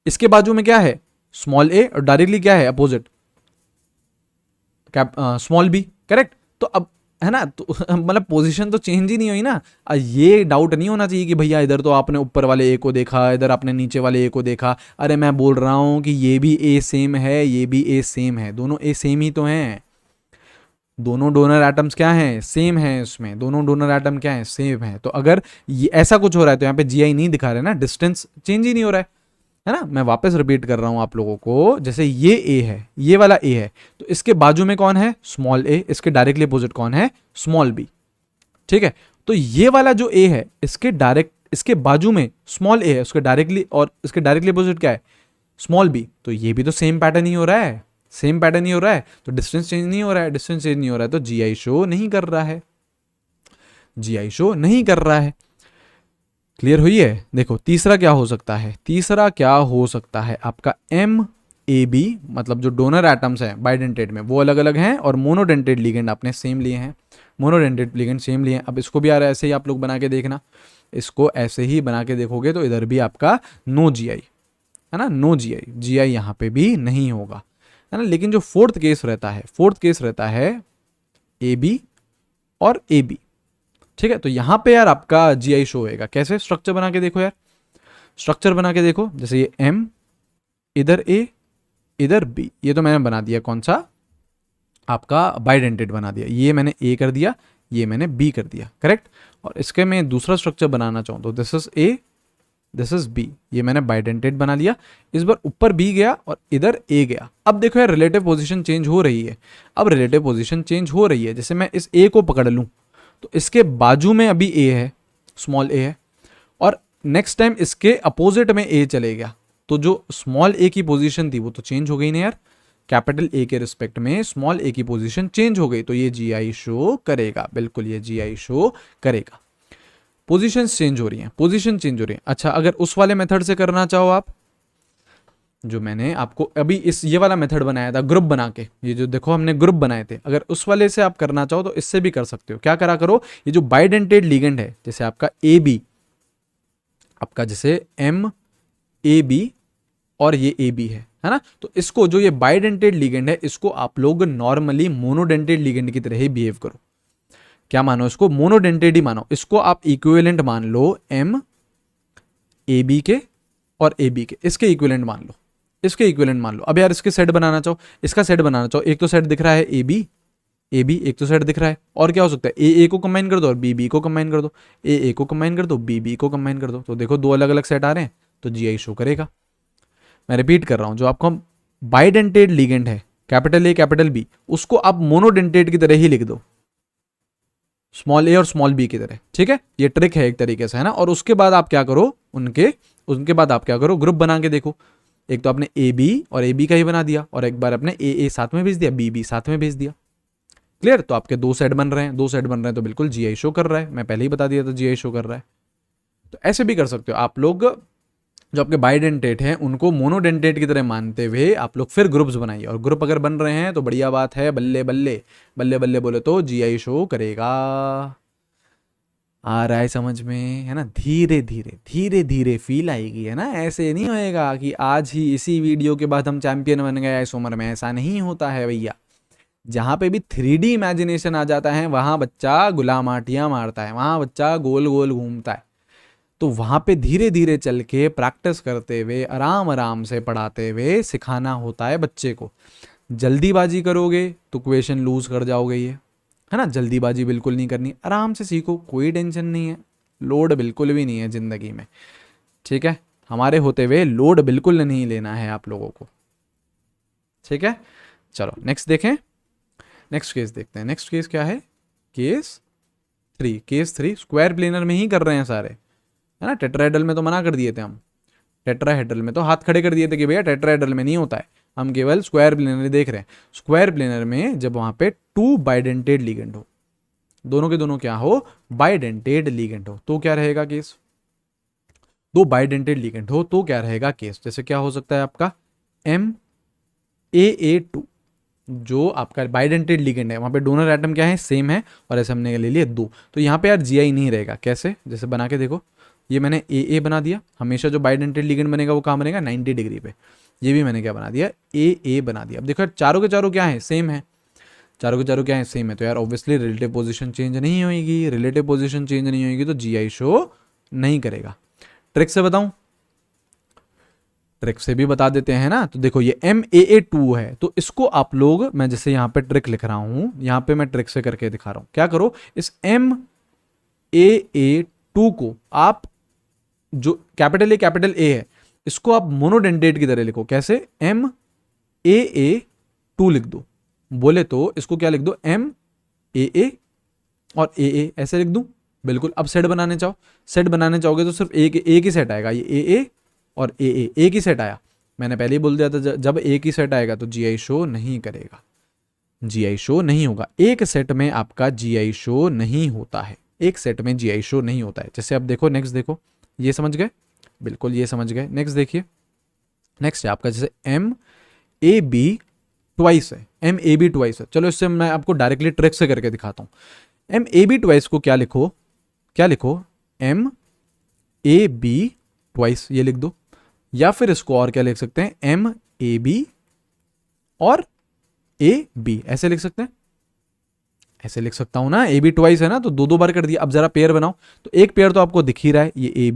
इसके बाजू में क्या है? स्मॉल a, और डायरेक्टली क्या है अपोजिट? Small b। करेक्ट? तो अब है ना, तो मतलब पोजीशन तो चेंज ही नहीं हुई ना। ये डाउट नहीं होना चाहिए कि भैया इधर तो आपने ऊपर वाले ए को देखा, इधर आपने नीचे वाले ए को देखा। अरे मैं बोल रहा हूं कि ये भी ए सेम है, ये भी ए सेम है, दोनों ए सेम ही तो हैं, दोनों डोनर एटम्स क्या हैं? सेम है, इसमें दोनों डोनर एटम क्या है? सेम है। तो अगर ये ऐसा कुछ हो रहा है तो यहाँ पे GI नहीं दिखा रहे ना, डिस्टेंस चेंज ही नहीं हो रहा है ना। मैं वापस रिपीट कर रहा हूं आप लोगों को, जैसे ये A है, ये वाला A है, तो इसके बाजू में कौन है? स्मॉल a, इसके डायरेक्टली अपोजिट कौन है? Small b। ठीक है, तो ये वाला जो A है, इसके बाजू में स्मॉल a है, उसके डायरेक्टली, और इसके डायरेक्टली अपोजिट क्या है? Small b। तो ये भी तो सेम पैटर्न ही हो रहा है, सेम पैटर्न ही हो रहा है, तो डिस्टेंस चेंज नहीं हो रहा है, डिस्टेंस चेंज नहीं हो रहा है, तो GI शो नहीं कर रहा है, GI शो नहीं कर रहा है। क्लियर हुई है? देखो तीसरा क्या हो सकता है, तीसरा क्या हो सकता है आपका MAB, मतलब जो डोनर एटम्स हैं बाइडेंटेड में वो अलग अलग हैं, और मोनोडेंटेड लिगेंड आपने सेम लिए हैं, मोनोडेंटेड लिगेंड सेम लिए हैं। अब इसको भी यार ऐसे ही आप लोग बना के देखना, इसको ऐसे ही बना के देखोगे तो इधर भी आपका नो GI है ना, नो GI यहाँ पे भी नहीं होगा, है ना। लेकिन जो फोर्थ केस रहता है, फोर्थ केस रहता है AB और AB। ठीक है, तो यहां पे यार आपका GI शो होएगा। कैसे? स्ट्रक्चर बना के देखो यार, स्ट्रक्चर बना के देखो, जैसे ये M, इधर A, इधर B, ये तो मैंने बना दिया कौन सा? आपका बाइडेंटेड बना दिया, ये मैंने A कर दिया, ये मैंने बी कर दिया, करेक्ट। और इसके मैं दूसरा स्ट्रक्चर बनाना चाहूँ तो this is A, this is B, ये मैंने बाइडेंटेट बना लिया। इस बार ऊपर बी गया और इधर ए गया। अब देखो यार रिलेटिव पोजीशन चेंज हो रही है। अब रिलेटिव पोजीशन चेंज हो रही है, जैसे मैं इस ए को पकड़ लूँ तो इसके बाजू में अभी ए है, स्मॉल ए है, और नेक्स्ट टाइम इसके अपोजिट में ए चले गया, तो जो स्मॉल ए की पोजीशन थी वो तो चेंज हो गई ना यार। कैपिटल ए के रिस्पेक्ट में स्मॉल ए की पोजीशन चेंज हो गई, तो ये जीआई शो करेगा, बिल्कुल ये जीआई शो करेगा। पोजीशन चेंज हो रही हैं, पोजीशन चेंज हो रही है। अच्छा, अगर उस वाले मेथड से करना चाहो आप, जो मैंने आपको अभी इस ये वाला मेथड बनाया था ग्रुप बना के, ये जो देखो हमने ग्रुप बनाए थे, अगर उस वाले से आप करना चाहो तो इससे भी कर सकते हो। क्या करा करो, ये जो बाइडेंटेड लिगेंड है, जैसे आपका ए बी, आपका जैसे एम ए बी और ये ए बी है ना, तो इसको जो ये बाइडेंटेड लिगेंड है इसको आप लोग नॉर्मली मोनोडेंटेड लिगेंड की तरह ही बिहेव करो। क्या मानो इसको, मोनोडेंटेड ही मानो। इसको आप इक्विवेलेंट मान लो एम ए बी के और ए बी के, इसके इक्विवेलेंट मान लो, इसके इक्विवेलेंट मान लो। अब यार इसके सेट बनाना चाहो, इसका सेट बनाना चाहो, एक तो सेट दिख रहा है ए बी, एक तो सेट दिख रहा है, और क्या हो सकता है, ए को कंबाइन कर दो और बी को कंबाइन कर दो, ए को कंबाइन कर दो, बी को कंबाइन कर दो, तो देखो दो अलग अलग सेट आ रहे हैं, तो जीआई शो करेगा। मैं रिपीट कर रहा हूं, जो आपको बाइडेंटेड लिगेंड है कैपिटल ए कैपिटल बी, उसको आप मोनोडेंटेड की तरह ही लिख दो, स्मॉल ए और स्मॉल बी की तरह, ठीक है। ये ट्रिक है एक तरीके से, है ना। और उसके बाद आप क्या करो, उनके बाद आप क्या करो, ग्रुप बना के देखो। एक तो आपने ए बी और ए बी का ही बना दिया, और एक बार आपने ए साथ में भेज दिया, बी साथ में भेज दिया, क्लियर। तो आपके दो सेट बन रहे हैं, दो सेट बन रहे हैं, तो बिल्कुल जीआई शो कर रहा है। मैं पहले ही बता दिया था जीआई शो कर रहा है। तो ऐसे भी कर सकते हो आप लोग, जो आपके बाइडेंटेट हैं उनको मोनोडेंटेट की तरह मानते हुए आप लोग फिर ग्रुप्स बनाइए, और ग्रुप अगर बन रहे हैं तो बढ़िया बात है, बल्ले बल्ले बल्ले बल्ले बोले तो जीआई शो करेगा। आ रहा है समझ में, है ना। धीरे धीरे धीरे धीरे फील आएगी, है ना। ऐसे नहीं होएगा कि आज ही इसी वीडियो के बाद हम चैंपियन बन गए इस उम्र में, ऐसा नहीं होता है भैया। जहाँ पे भी 3D इमेजिनेशन आ जाता है वहाँ बच्चा गुलाम आटियाँ मारता है, वहाँ बच्चा गोल गोल घूमता है। तो वहाँ पे धीरे धीरे चल के प्रैक्टिस करते हुए आराम आराम से पढ़ाते हुए सिखाना होता है बच्चे को। जल्दीबाजी करोगे तो क्वेश्चन लूज कर जाओगे, ये है ना। जल्दीबाजी बिल्कुल नहीं करनी, आराम से सीखो, कोई टेंशन नहीं है, लोड बिल्कुल भी नहीं है ज़िंदगी में, ठीक है। हमारे होते हुए लोड बिल्कुल नहीं लेना है आप लोगों को, ठीक है। चलो नेक्स्ट देखें, नेक्स्ट केस देखते हैं। नेक्स्ट केस क्या है, केस 3। केस 3 स्क्वायर प्लेनर में ही कर रहे हैं सारे, है ना। टेट्राहेड्रल में तो मना कर दिए थे हम, टेट्राहेड्रल में तो हाथ खड़े कर दिए थे कि भैया टेट्राहेड्रल में नहीं होता है, हम केवल स्क्वायर प्लेनर देख रहे हैं। स्क्वायर प्लेनर में जब वहां पे 2 बाइडेंटेड लिगेंड हो, दोनों के दोनों क्या हो, बाइडेंटेड लिगेंड हो, तो क्या रहेगा केस। 2 बाइडेंटेड लिगेंड हो तो क्या रहेगा केस। जैसे क्या हो सकता है आपका MAA2, जो आपका बाइडेंटेड लिगेंड है, वहां पे डोनर एटम क्या है, सेम है, और ऐसे हमने ले लिए 2, तो यहाँ पे यार जीआई नहीं रहेगा। कैसे, जैसे बना के देखो, ये मैंने AA बना दिया। हमेशा जो बाइडेंटेड लिगेंड बनेगा वो कहाँ बनेगा, 90 डिग्री पे। ये भी मैंने क्या बना दिया, AA बना दिया। अब देखो चारों के चारों क्या है, सेम है, चारों के चारों क्या है, सेम है, तो यार ऑब्वियसली रिलेटिव पोजीशन चेंज नहीं होगी। रिलेटिव पोजीशन चेंज नहीं होगी तो जीआई शो नहीं करेगा। ट्रिक से बताऊं, ट्रिक से भी बता देते हैं ना। तो देखो ये MAA2 है, तो इसको आप लोग, मैं जैसे यहाँ पे ट्रिक लिख रहा हूं, यहाँ पे मैं ट्रिक से करके दिखा रहा हूं। क्या करो, इस MAA2 को आप, जो कैपिटल A है, इसको आप मोनोडेंटेट की तरह लिखो। कैसे, MAA2 लिख दो, बोले तो इसको क्या लिख दो, MAA और AA ऐसे लिख दूं, बिल्कुल। अब सेट बनाने चाहो, सेट बनाने चाहोगे तो सिर्फ एक ही सेट आएगा, ये AA और AA एक ही सेट आया। मैंने पहले ही बोल दिया था, जब एक ही सेट आएगा तो जीआई शो नहीं करेगा, जीआई शो नहीं होगा। एक सेट में आपका जीआई शो नहीं होता है, एक सेट में जीआई शो नहीं होता है। जैसे अब देखो, नेक्स्ट देखो, ये समझ गए, बिल्कुल ये समझ गए। नेक्स्ट देखिए, नेक्स्ट है आपका जैसे MAB ट्वाइस है, MAB ट्वाइस है। चलो इससे मैं आपको डायरेक्टली ट्रिक से करके दिखाता हूँ। MAB ट्वाइस को क्या लिखो, क्या लिखो, MAB ट्वाइस ये लिख दो, या फिर इसको और क्या लिख सकते हैं, MAB और AB ऐसे लिख सकते हैं। ऐसे लिख सकता हूं ना, AB ट्वाइस है ना, तो दो बार कर दिया। अब जरा पेयर बनाओ, तो एक पेयर तो आपको दिख ही रहा है, ये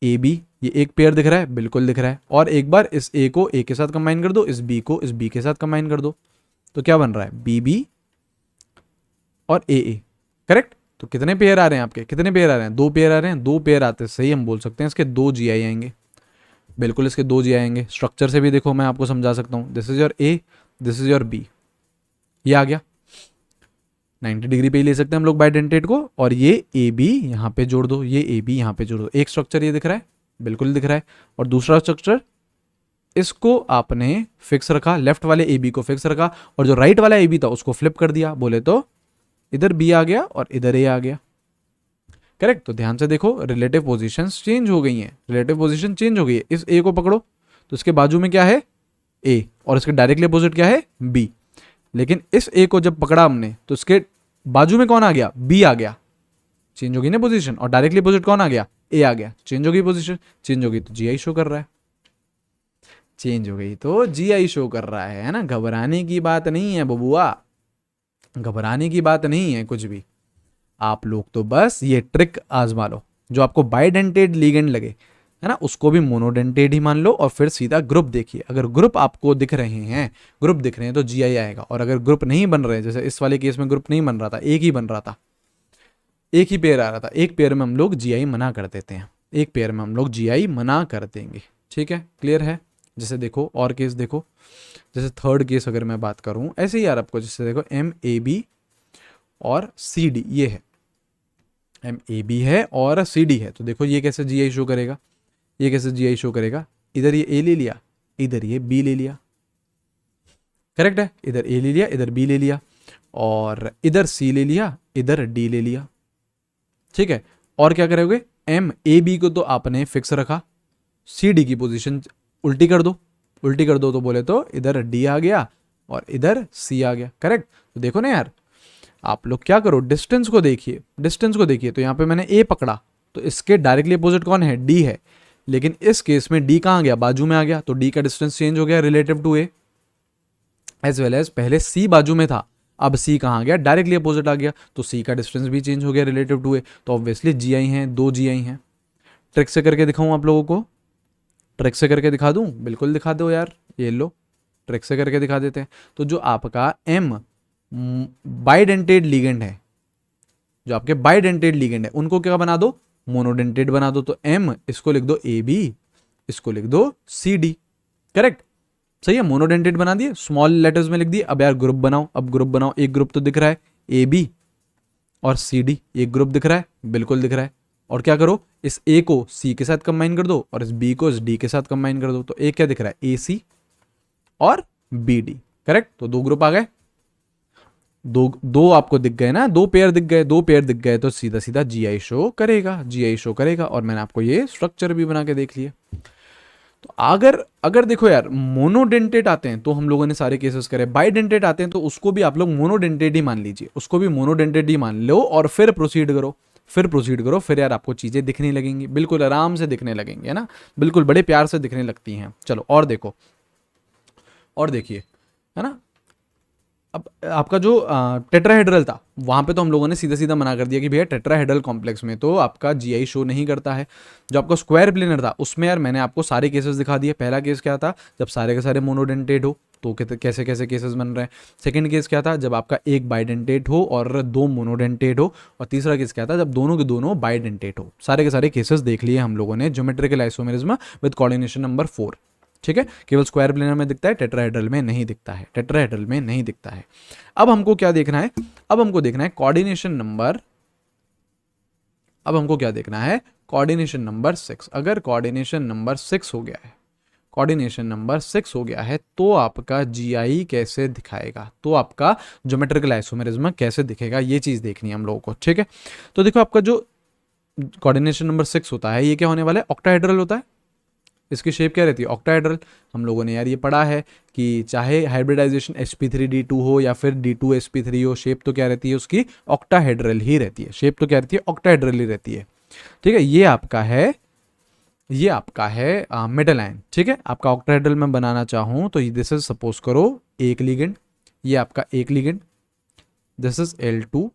AB, ये एक पेयर दिख रहा है, बिल्कुल दिख रहा है। और एक बार इस A को A के साथ कंबाइन कर दो, इस B को इस B के साथ कंबाइन कर दो, तो क्या बन रहा है, BB और AA। करेक्ट। तो कितने पेयर आ रहे हैं आपके, कितने पेयर आ रहे हैं, 2 पेयर आ रहे हैं, 2 पेयर आते सही हम बोल सकते हैं इसके 2 जीआई आएंगे, बिल्कुल इसके 2 जीआई आएंगे। स्ट्रक्चर से भी देखो मैं आपको समझा सकता हूँ, this is your A, this is your B, ये आ गया 90 डिग्री पे ही ले सकते हैं हम लोग बाइडेंटेट को, और ये ए बी यहाँ पे जोड़ दो, ये ए बी यहाँ पे जोड़ दो। एक स्ट्रक्चर ये दिख रहा है, बिल्कुल दिख रहा है, और दूसरा स्ट्रक्चर इसको आपने फिक्स रखा, लेफ्ट वाले ए बी को फिक्स रखा, और जो राइट वाला ए बी था उसको फ्लिप कर दिया, बोले तो इधर बी आ गया और इधर ए आ गया, करेक्ट। तो ध्यान से देखो रिलेटिव पोजीशंस चेंज हो गई हैं, रिलेटिव पोजीशन चेंज हो गई है। इस ए को पकड़ो तो इसके बाजू में क्या है, ए, और इसके डायरेक्टली अपोजिट क्या है, बी। लेकिन इस ए को जब पकड़ा हमने तो इसके बाजू में कौन आ गया, बी आ गया, चेंज होगी ना पोजीशन, और डायरेक्टली अपोजिट कौन आ गया, ए आ गया, चेंज होगी पोजीशन, चेंज होगी तो जीआई शो कर रहा है, चेंज हो गई तो जीआई शो कर रहा है ना। घबराने की बात नहीं है बबुआ, घबराने की बात नहीं है कुछ भी। आप लोग तो बस ये ट्रिक आजमा लो, जो आपको बाइडेंटेड लिगेंड लगे है ना, उसको भी मोनोडेंटेड ही मान लो, और फिर सीधा ग्रुप देखिए। अगर ग्रुप आपको दिख रहे हैं, ग्रुप दिख रहे हैं तो जीआई आएगा, और अगर ग्रुप नहीं बन रहे, जैसे इस वाले केस में ग्रुप नहीं बन रहा था, एक ही बन रहा था, एक ही पेयर आ रहा था, एक पेयर में हम लोग जीआई मना कर देते हैं, एक पेयर में हम लोग जीआई मना कर देंगे, ठीक है, क्लियर है। जैसे देखो और केस देखो, जैसे थर्ड केस अगर मैं बात करूं ऐसे ही यार आपको, जैसे देखो एम ए बी और सी डी, ये है एम ए बी है और सी डी है, तो देखो ये कैसे जीआई शो करेगा, ये कैसे जीआई शो करेगा, इधर ये ए ले लिया, इधर ये बी ले लिया, करेक्ट है, इधर ए ले लिया, इधर बी ले लिया, और इधर सी ले लिया, इधर डी ले लिया, ठीक है। और क्या करोगे, एम ए बी को तो आपने फिक्स रखा, सी डी की पोजीशन उल्टी कर दो, उल्टी कर दो तो बोले तो इधर डी आ गया और इधर सी आ गया, करेक्ट। तो देखो ना यार, आप लोग क्या करो, डिस्टेंस को देखिए, डिस्टेंस को देखिए, तो यहाँ पे मैंने ए पकड़ा तो इसके डायरेक्टली अपोजिट कौन है, डी है, लेकिन इस केस में डी कहाँ गया, बाजू में आ गया, तो डी का डिस्टेंस चेंज हो गया relative to A, as well as पहले सी बाजू में था, अब सी कहाँ गया, डायरेक्टली अपोजिट आ गया, तो सी का डिस्टेंस भी चेंज हो गया रिलेटिव टू ए, तो ऑब्वियसली जी आई हैं, 2 जी आई हैं। ट्रिक से करके दिखाऊं आप लोगों को, ट्रिक से करके दिखा दूं, बिल्कुल दिखा दो यार, ये लो ट्रिक से करके दिखा देते हैं। तो जो आपका एम बाइडेंटेड लिगेंड है, जो आपके बाइडेंटेड लिगेंड है उनको क्या बना दो, मोनोडेंटेड बना दो, तो एम इसको लिख दो ए बी, इसको लिख दो सी डी, करेक्ट, सही है, मोनोडेंटेड बना दिए, स्मॉल लेटर्स में लिख दिए। अब यार ग्रुप बनाओ, अब ग्रुप बनाओ, एक ग्रुप तो दिख रहा है ए बी और सी डी, एक ग्रुप दिख रहा है, बिल्कुल दिख रहा है, और क्या करो, इस ए को सी के साथ कंबाइन कर दो और इस बी को इस डी के साथ कंबाइन कर दो, तो एक क्या दिख रहा है, ए सी और बी डी, करेक्ट। तो 2 ग्रुप आ गए, दो आपको दिख गए ना, 2 पेयर दिख गए, 2 पेयर दिख गए, तो सीधा सीधा जीआई शो करेगा, जीआई शो करेगा। और मैंने आपको ये स्ट्रक्चर भी बना के देख लिया। तो अगर देखो यार मोनोडेंटेट आते हैं तो हम लोगों ने सारे केसेस करे, बाइडेंटेट आते हैं तो उसको भी आप लोग मोनोडेंटेट ही मान लीजिए, उसको भी मोनोडेंटेट ही मान लो, और फिर प्रोसीड करो, फिर प्रोसीड करो, फिर यार आपको चीजें दिखने लगेंगी, बिल्कुल आराम से दिखने लगेंगे, है ना, बिल्कुल बड़े प्यार से दिखने लगती हैं। चलो और देखो, और देखिए, है ना। अब आपका जो टेट्राहेड्रल था वहां पे तो हम लोगों ने सीधा सीधा मना कर दिया कि भैया टेट्राहेड्रल कॉम्प्लेक्स में तो आपका जीआई शो नहीं करता है। जो आपका स्क्वायर प्लेनर था उसमें यार मैंने आपको सारे केसेस दिखा दिए। पहला केस क्या था, जब सारे के सारे मोनोडेंटेट हो तो कैसे कैसे केसेस बन रहे हैं। सेकंड केस क्या था, जब आपका एक बाइडेंटेट हो और 2 मोनोडेंटेट हो। और तीसरा केस क्या था, जब दोनों के दोनों बाइडेंटेट हो। सारे के सारे केसेस देख लिए हम लोगों ने geometrical isomerism with coordination number 4। ठीक है, केवल स्क्वायर प्लेनर में दिखता है, टेट्राहेड्रल में नहीं दिखता है, टेट्राहेड्रल में नहीं दिखता है। अब हमको क्या देखना है, अब हमको देखना है कोऑर्डिनेशन नंबर, अब हमको क्या देखना है, कोऑर्डिनेशन नंबर 6। अगर कोऑर्डिनेशन नंबर 6 हो गया है, कोऑर्डिनेशन नंबर 6 हो गया है तो आपका जीआई कैसे दिखाएगा, तो आपका ज्योमेट्रिकल आइसोमेरिज्म कैसे दिखेगा, ये चीज देखनी है हम लोगों को। ठीक है, तो देखो आपका जो कोऑर्डिनेशन नंबर 6 होता है ये क्या होने वाला है, ऑक्टाहेड्रल होता है। इसकी शेप क्या रहती है, ऑक्टाहेड्रल। हम लोगों ने यार ये पढ़ा है कि चाहे हाइब्रिडाइजेशन sp3d2 हो या फिर d2sp3 हो, शेप तो क्या रहती है उसकी, ऑक्टाहेड्रल ही रहती है। शेप तो क्या रहती है, ऑक्टाहेड्रल ही रहती है। ठीक है, ये आपका है, ये आपका है मिडल लाइन। ठीक है, आपका ऑक्टाहेड्रल में बनाना चाहूँ तो दिस इज, सपोज करो एक लिगेंड, ये आपका एक ligand, this is L2,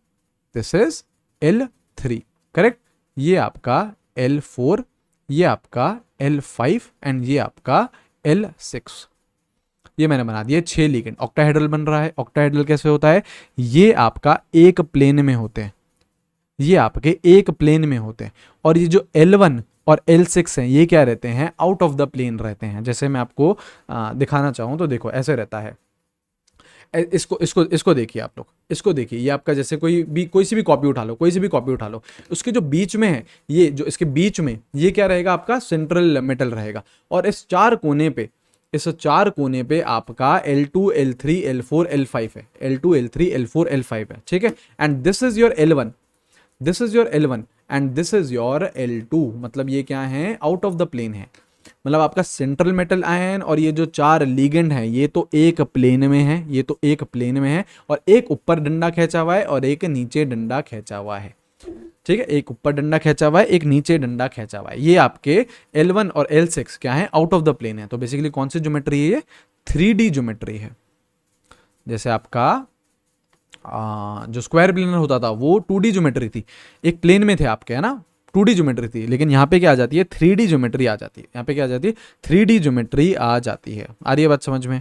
this is L3, correct. ये आपका L4, ये आपका L5 एंड ये आपका L6। ये मैंने बना दिया 6 लिगेंड। ऑक्टाहेड्रल बन रहा है। ऑक्टाहेड्रल कैसे होता है, ये आपका एक प्लेन में होते हैं, ये आपके एक प्लेन में होते हैं, और ये जो L1 और L6 हैं ये क्या रहते हैं, आउट ऑफ द प्लेन रहते हैं। जैसे मैं आपको दिखाना चाहूँ तो देखो ऐसे रहता है। इसको इसको इसको देखिए आप लोग, इसको देखिए, ये आपका जैसे कोई सी भी कॉपी उठा लो, कोई सी भी कॉपी उठा लो, उसके जो बीच में है, ये जो इसके बीच में ये क्या रहेगा, आपका सेंट्रल मेटल रहेगा, और इस चार कोने पे आपका L2 L3 L4 L5 है, L2 L3 L4 L5 है, ठीक है। And this is your L1, this is your L1 and this is your L2, मतलब ये क्या है, आउट ऑफ द प्लेन है। मतलब आपका सेंट्रल मेटल आयन और ये जो चार लिगेंड है ये तो एक प्लेन में है, ये तो एक प्लेन में है, और एक ऊपर डंडा खींचा हुआ है और एक नीचे डंडा खींचा हुआ है, ठीक है। एक ऊपर डंडा खींचा हुआ है, एक नीचे डंडा खींचा हुआ है। ये आपके L1 और L6 क्या है, आउट ऑफ द प्लेन है। तो बेसिकली कौन सी ज्योमेट्री है, ये 3D ज्योमेट्री है। जैसे आपका जो स्क्वायर प्लेनर होता था वो 2D ज्योमेट्री थी, एक प्लेन में थे आपके, है ना, 2D ज्योमेट्री थी। लेकिन यहाँ पे क्या आ जाती है, 3D ज्योमेट्री आ जाती है। यहाँ पे क्या आ जाती है, 3D ज्योमेट्री आ जाती है। आ रही है बात समझ में,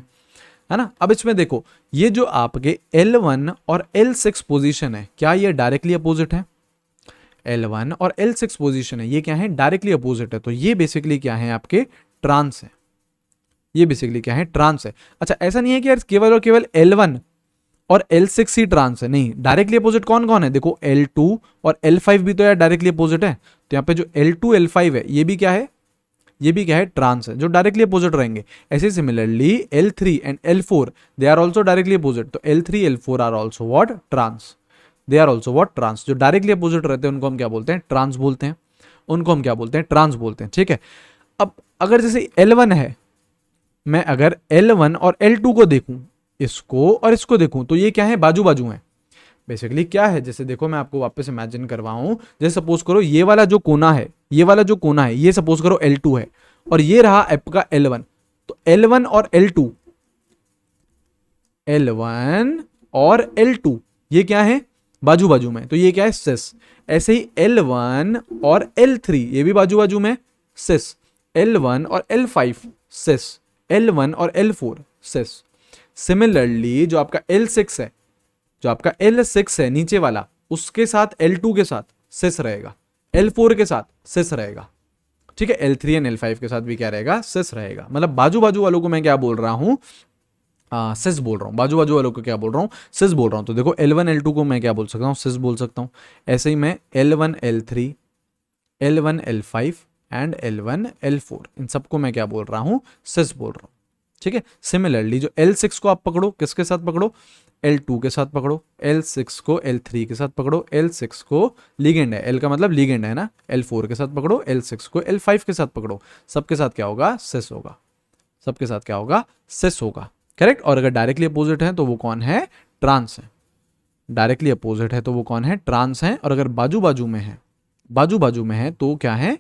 है ना। अब इसमें देखो, ये जो आपके L1 और L6 पोजीशन है, क्या ये डायरेक्टली अपोजिट है, L1 और L6 पोजीशन है, ये क्या है, डायरेक्टली अपोजिट है। तो ये बेसिकली क्या है, आपके ट्रांस है। ये बेसिकली क्या है, ट्रांस है। अच्छा, ऐसा नहीं है कि यार केवल और केवल L1 और L6 ही ट्रांस है, नहीं, डायरेक्टली अपोजिट कौन कौन है, देखो L2 और L5 भी तो यार डायरेक्टली अपोजिट है। तो यहाँ पे जो L2 L5 है ये भी क्या है, ये भी क्या है, ट्रांस है, जो डायरेक्टली अपोजिट रहेंगे। ऐसे similarly L3 and L4 they are also directly opposite, तो L3 L4 are also what, trans, they are also what, trans. जो डायरेक्टली अपोजिट रहते हैं उनको हम क्या बोलते हैं, ट्रांस बोलते हैं, उनको हम क्या बोलते हैं, ट्रांस बोलते हैं, ठीक है। अब अगर जैसे L1 है, मैं अगर L1 और L2 को देखूं, इसको और इसको देखूं, तो ये क्या है, बाजू बाजू हैं। बेसिकली क्या है, जैसे देखो मैं आपको वापस इमेजिन करवाऊं, जैसे सपोज करो ये वाला जो कोना है, ये वाला जो कोना है, ये सपोज करो L2 है, और ये रहा आपका L1। तो L1 और L2, L1 और L2 ये क्या है, बाजू बाजू में, तो ये क्या है, सिस। ऐसे ही L1 और L3 ये भी बाजू बाजू में, सिस। L1 और L5 सिस, L1 और L4 सिस। सिमिलरली जो आपका L6 है, जो आपका L6 है नीचे वाला, उसके साथ L2 के साथ सिस रहेगा, L4 के साथ सिस रहेगा, ठीक है। L3 एंड L5 के साथ भी क्या रहेगा, सिस रहेगा। मतलब बाजू बाजू वालों को मैं क्या बोल रहा हूं, सिस बोल रहा हूं। बाजू बाजू वालों को क्या बोल रहा हूं, सिस बोल रहा हूं। तो देखो L1 L2 को मैं क्या बोल सकता हूं, सिस बोल सकता हूं। ऐसे ही मैं L1 L3 L1 L5 and L1 L4 इन सबको मैं क्या बोल रहा हूं, सिस बोल रहा हूं, ठीक है। सिमिलरली जो L6 को आप पकड़ो, किसके साथ पकड़ो, L2 के साथ पकड़ो, L6 को L3 के साथ पकड़ो, L6 को लिगेंड है, L का मतलब लिगेंड है ना, L4 के साथ पकड़ो, L6 को L5 के साथ पकड़ो, सबके साथ क्या होगा, सिस होगा, सबके साथ क्या होगा, सिस होगा, करेक्ट। और अगर डायरेक्टली अपोजिट है तो वो कौन है, ट्रांस है। डायरेक्टली अपोजिट है तो वो कौन है, ट्रांस है। और अगर बाजू बाजू में है, बाजू बाजू में है तो क्या है,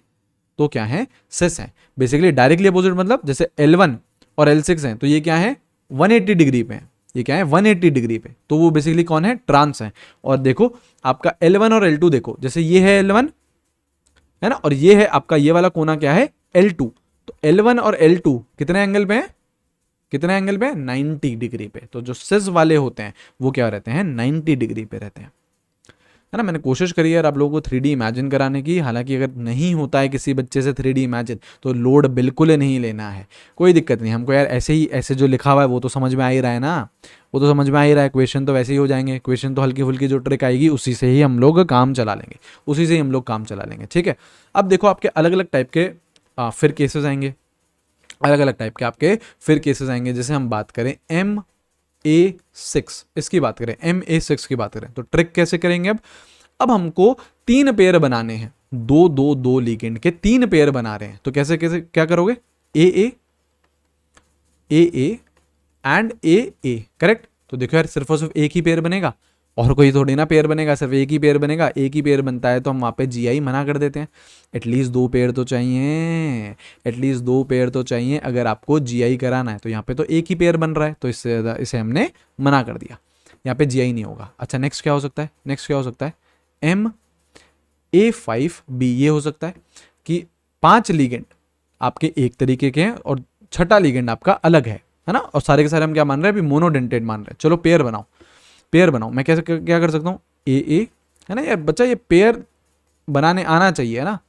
तो क्या है, सिस है। बेसिकली डायरेक्टली अपोजिट मतलब जैसे L1 और L6 हैं, तो ये क्या है, 180 डिग्री पे है, ये क्या है, 180 डिग्री पे, तो वो बेसिकली कौन है, ट्रांस है। और देखो आपका L1 और L2 देखो, जैसे ये है L1, है ना, और ये है आपका ये वाला कोना क्या है, L2। तो L1 और L2 कितने एंगल पे हैं, कितने एंगल पे, 90 डिग्री पे। तो जो सिस वाले होते हैं वो क्या रहते हैं, 90 डिग्री पे रहते हैं, है ना। मैंने कोशिश करी यार आप लोगों को 3D इमेजिन कराने की, हालांकि अगर नहीं होता है किसी बच्चे से 3D इमेजिन तो लोड बिल्कुल नहीं लेना है, कोई दिक्कत नहीं। हमको यार ऐसे ही, ऐसे जो लिखा हुआ है वो तो समझ में आ ही रहा है ना, वो तो समझ में आ ही रहा है, क्वेश्चन तो वैसे ही हो जाएंगे, क्वेश्चन तो हल्की फुल्की जो ट्रिक आएगी उसी से ही हम लोग काम चला लेंगे, उसी से ही हम लोग काम चला लेंगे, ठीक है। अब देखो आपके अलग अलग टाइप के फिर केसेस आएंगे, अलग अलग टाइप के आपके फिर केसेस आएंगे। जैसे हम बात करें MA6 इसकी बात करें, MA6 की बात करें, तो ट्रिक कैसे करेंगे। अब हमको 3 पेयर बनाने हैं, 2 लिगेंड के 3 पेयर बना रहे हैं, तो कैसे कैसे क्या करोगे, AA एंड AA, करेक्ट। तो देखो यार सिर्फ और सिर्फ एक ही पेयर बनेगा, और कोई थोड़ी ना पेयर बनेगा, सिर्फ एक ही पेयर बनेगा। एक ही पेयर बनता है तो हम वहाँ पे GI मना कर देते हैं। एटलीस्ट 2 पेयर तो चाहिए, एटलीस्ट 2 पेयर तो चाहिए अगर आपको GI कराना है। तो यहाँ पे तो एक ही पेयर बन रहा है, तो इससे ज़्यादा इसे हमने मना कर दिया, यहाँ पे GI नहीं होगा। अच्छा नेक्स्ट क्या हो सकता है, नेक्स्ट क्या हो सकता है, MA5B ये हो सकता है कि 5 लिगेंड आपके एक तरीके के हैं और छठा लिगेंड आपका अलग है ना। और सारे के सारे हम क्या मान रहे हैं, अभी मोनोडेंटेड मान रहे हैं। चलो पेयर बनाओ, पेयर बनाओ। मैं कैसे क्या कर सकता हूँ, AA है ना यार बच्चा, ये पेयर बनाने आना चाहिए ना,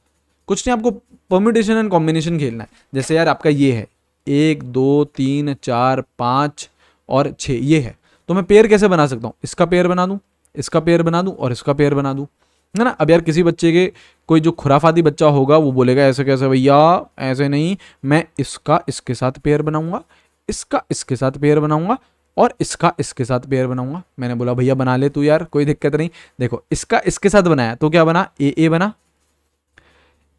कुछ नहीं, आपको परम्यूटेशन एंड कॉम्बिनेशन खेलना है। जैसे यार आपका ये है 1 2 3 4 5 और 6 ये है, तो मैं पेयर कैसे बना सकता हूँ, इसका पेयर बना दूँ, इसका पेयर बना दूँ और इसका पेयर बना दूँ, है ना। अब यार किसी बच्चे के, कोई जो खुराफाती बच्चा होगा वो बोलेगा ऐसे कैसे भैया, ऐसे नहीं, मैं इसका इसके साथ पेयर बनाऊंगा, इसका इसके साथ पेयर बनाऊंगा और इसका इसके साथ पेयर बनाऊंगा। मैंने बोला भैया बना ले तू यार, कोई दिक्कत नहीं। देखो इसका इसके साथ बनाया तो क्या बना, ए बना,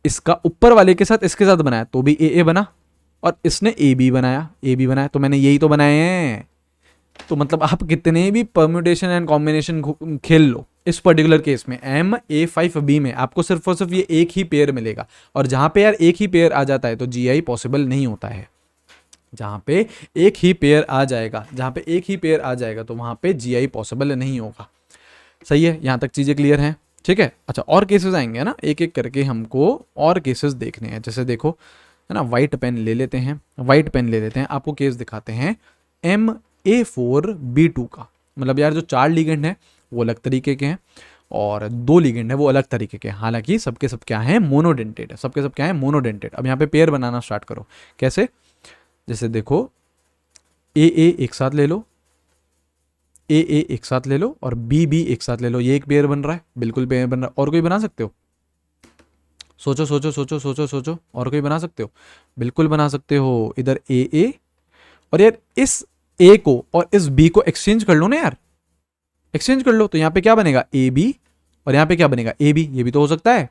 इसका ऊपर वाले के साथ इसके साथ बनाया तो भी ए बना, और इसने ए बी बनाया, तो मैंने यही तो बनाए हैं। तो मतलब आप कितने भी परम्यूटेशन एंड कॉम्बिनेशन खेल लो, इस पर्टिकुलर केस में MA5B में आपको सिर्फ और सिर्फ ये एक ही पेयर मिलेगा। और जहां पे यार एक ही पेयर आ जाता है तो GI पॉसिबल नहीं होता है। जहां पे एक ही पेयर आ जाएगा, जहां पे एक ही पेयर आ जाएगा तो वहां पे GI पॉसिबल नहीं होगा। सही है, यहां तक चीजें क्लियर हैं, ठीक है। अच्छा और केसेस आएंगे ना, एक एक करके हमको और केसेस देखने हैं। जैसे देखो है ना, वाइट पेन ले लेते हैं, वाइट पेन ले लेते हैं, आपको केस दिखाते हैं MA4B2 का। मतलब यार जो 4 लिगेंड है वो अलग तरीके के हैं और 2 लिगेंड है वो अलग तरीके के हैं, हालांकि सबके सब क्या है, मोनोडेंटेड है, सबके सब क्या है, मोनोडेंटेड। अब यहाँ पे पेयर बनाना स्टार्ट करो, कैसे, जैसे देखो ए एक साथ ले लो, ए एक साथ ले लो और बी एक साथ ले लो, ये एक पेयर बन रहा है, बिल्कुल पेयर बन रहा है। और कोई बना सकते हो, सोचो सोचो सोचो सोचो सोचो, और कोई बना सकते हो, बिल्कुल बना सकते हो। इधर ए और यार इस ए को और इस बी को एक्सचेंज कर लो ना यार, एक्सचेंज कर लो, तो यहाँ पे क्या बनेगा ए बी और यहाँ पे क्या बनेगा ए बी, ये भी तो हो सकता है,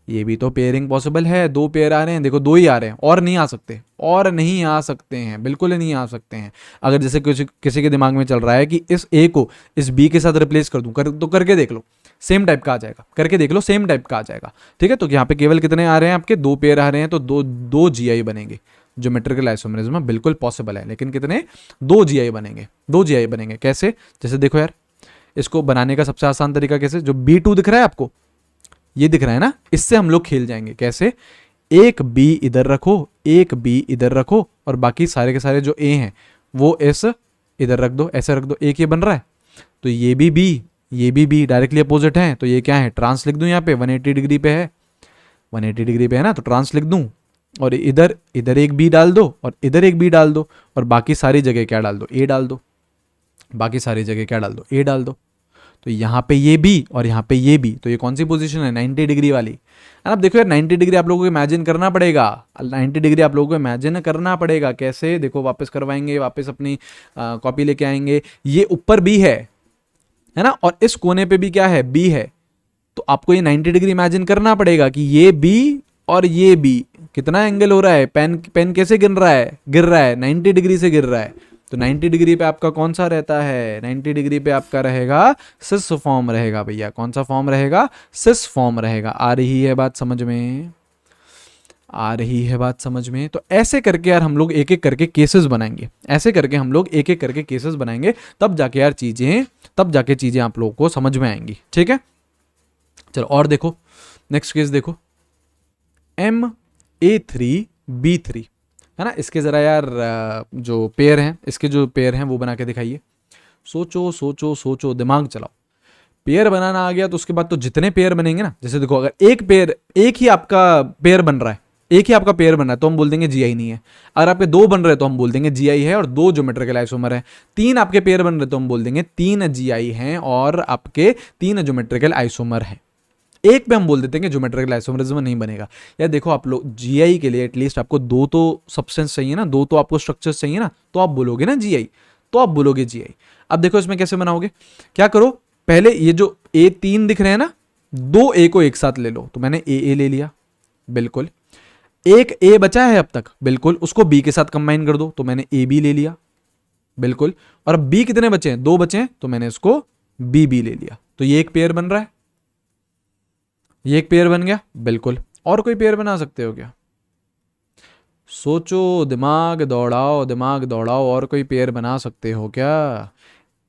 ये भी तो पेयरिंग पॉसिबल है। 2 पेयर आ रहे हैं, देखो 2 ही आ रहे हैं, और नहीं आ सकते, और नहीं आ सकते हैं, बिल्कुल नहीं आ सकते हैं। अगर जैसे किसी के दिमाग में चल रहा है कि इस ए को इस बी के साथ रिप्लेस कर दूं, तो करके देख लो, सेम टाइप का आ जाएगा, करके देख लो सेम टाइप का आ जाएगा, ठीक है। तो यहाँ पे केवल कितने आ रहे हैं आपके, 2 पेयर आ रहे हैं, तो दो GI बनेंगे। ज्योमेट्रिकल आइसोमेरिज्म बिल्कुल पॉसिबल है, लेकिन कितने, 2 GI बनेंगे, 2 GI बनेंगे। कैसे, जैसे देखो यार इसको बनाने का सबसे आसान तरीका कैसे, जो B2 दिख रहा है आपको, ये दिख रहा है ना, इससे हम लोग खेल जाएंगे। कैसे, एक बी इधर रखो, एक बी इधर रखो और बाकी सारे के सारे जो ए हैं वो एस इधर रख दो, ऐसे रख दो, एक ये बन रहा है। तो ये भी बी, ये भी बी डायरेक्टली अपोजिट है, तो ये क्या है, ट्रांस लिख दूं, यहाँ पे 180 डिग्री पे है, 180 डिग्री पे है ना, तो ट्रांस लिख दूं। और इधर इधर एक बी डाल दो और इधर एक बी डाल दो और बाकी सारी जगह क्या डाल दो, ए डाल दो, बाकी सारी जगह क्या डाल दो, ए डाल दो। तो यहाँ पे ये बी और यहाँ पे ये बी, तो ये कौन सी पोजीशन है, 90 डिग्री वाली। अब देखो यार 90 डिग्री आप लोगों को इमेजिन करना पड़ेगा, 90 डिग्री आप लोगों को इमेजिन करना पड़ेगा। कैसे, देखो वापस करवाएंगे, वापस अपनी कॉपी लेके आएंगे, ये ऊपर बी है ना, और इस कोने पे भी क्या है, बी है। तो आपको ये 90 डिग्री इमेजिन करना पड़ेगा कि ये बी और ये बी कितना एंगल हो रहा है, पेन कैसे गिर रहा है 90 डिग्री से गिर रहा है। तो 90 डिग्री पे आपका कौन सा रहता है, 90 डिग्री पे आपका रहेगा सिस फॉर्म रहेगा भैया। कौन सा फॉर्म रहेगा, सिस फॉर्म रहेगा। आ रही है बात समझ में, आ रही है बात समझ में। तो ऐसे करके यार हम लोग एक एक करके केसेस बनाएंगे, ऐसे करके हम लोग एक एक करके केसेस बनाएंगे, तब जाके यार चीजें आप लोगों को समझ में आएंगी, ठीक है। चलो और देखो, नेक्स्ट केस देखो, MA3B3 है ना। इसके जरा यार जो पेयर हैं, इसके जो पेयर हैं वो बना के दिखाइए। सोचो सोचो सोचो, दिमाग चलाओ। पेयर बनाना आ गया तो उसके बाद तो जितने पेयर बनेंगे ना, जैसे देखो अगर एक ही आपका पेयर बन रहा है, एक ही आपका पेयर बन रहा है तो हम बोल देंगे GI नहीं है। अगर आपके 2 बन रहे हैं तो हम बोल देंगे GI है और 2 ज्योमेट्रिकल आइसोमर है। 3 आपके पेयर बन रहे तो हम बोल देंगे 3 GI हैं और आपके 3 ज्योमेट्रिकल आइसोमर हैं। एक पे हम बोल देते हैं कि ज्योमेट्रिकल आइसोमरिज्म नहीं बनेगा। यार देखो आप लोग GI के लिए एटलीस्ट आपको 2 तो सब्सटेंस चाहिए ना, 2 तो आपको स्ट्रक्चर्स चाहिए ना, तो आप बोलोगे ना GI, तो आप बोलोगे GI। अब देखो इसमें कैसे बनाओगे, क्या करो, पहले ये जो A3 दिख रहे हैं ना, 2 A को एक साथ ले लो। तो मैंने AA ले लिया, बिल्कुल। एक A बचा है अब तक, बिल्कुल, उसको B के साथ कंबाइन कर दो। तो मैंने AB ले लिया, बिल्कुल। और अब B कितने बचे हैं, 2 बचे हैं, तो मैंने इसको BB ले लिया। तो ये एक पेयर बन रहा है, ये एक पेयर बन गया, बिल्कुल। और कोई पेयर बना सकते हो क्या, सोचो, दिमाग दौड़ाओ, और कोई पेयर बना सकते हो क्या।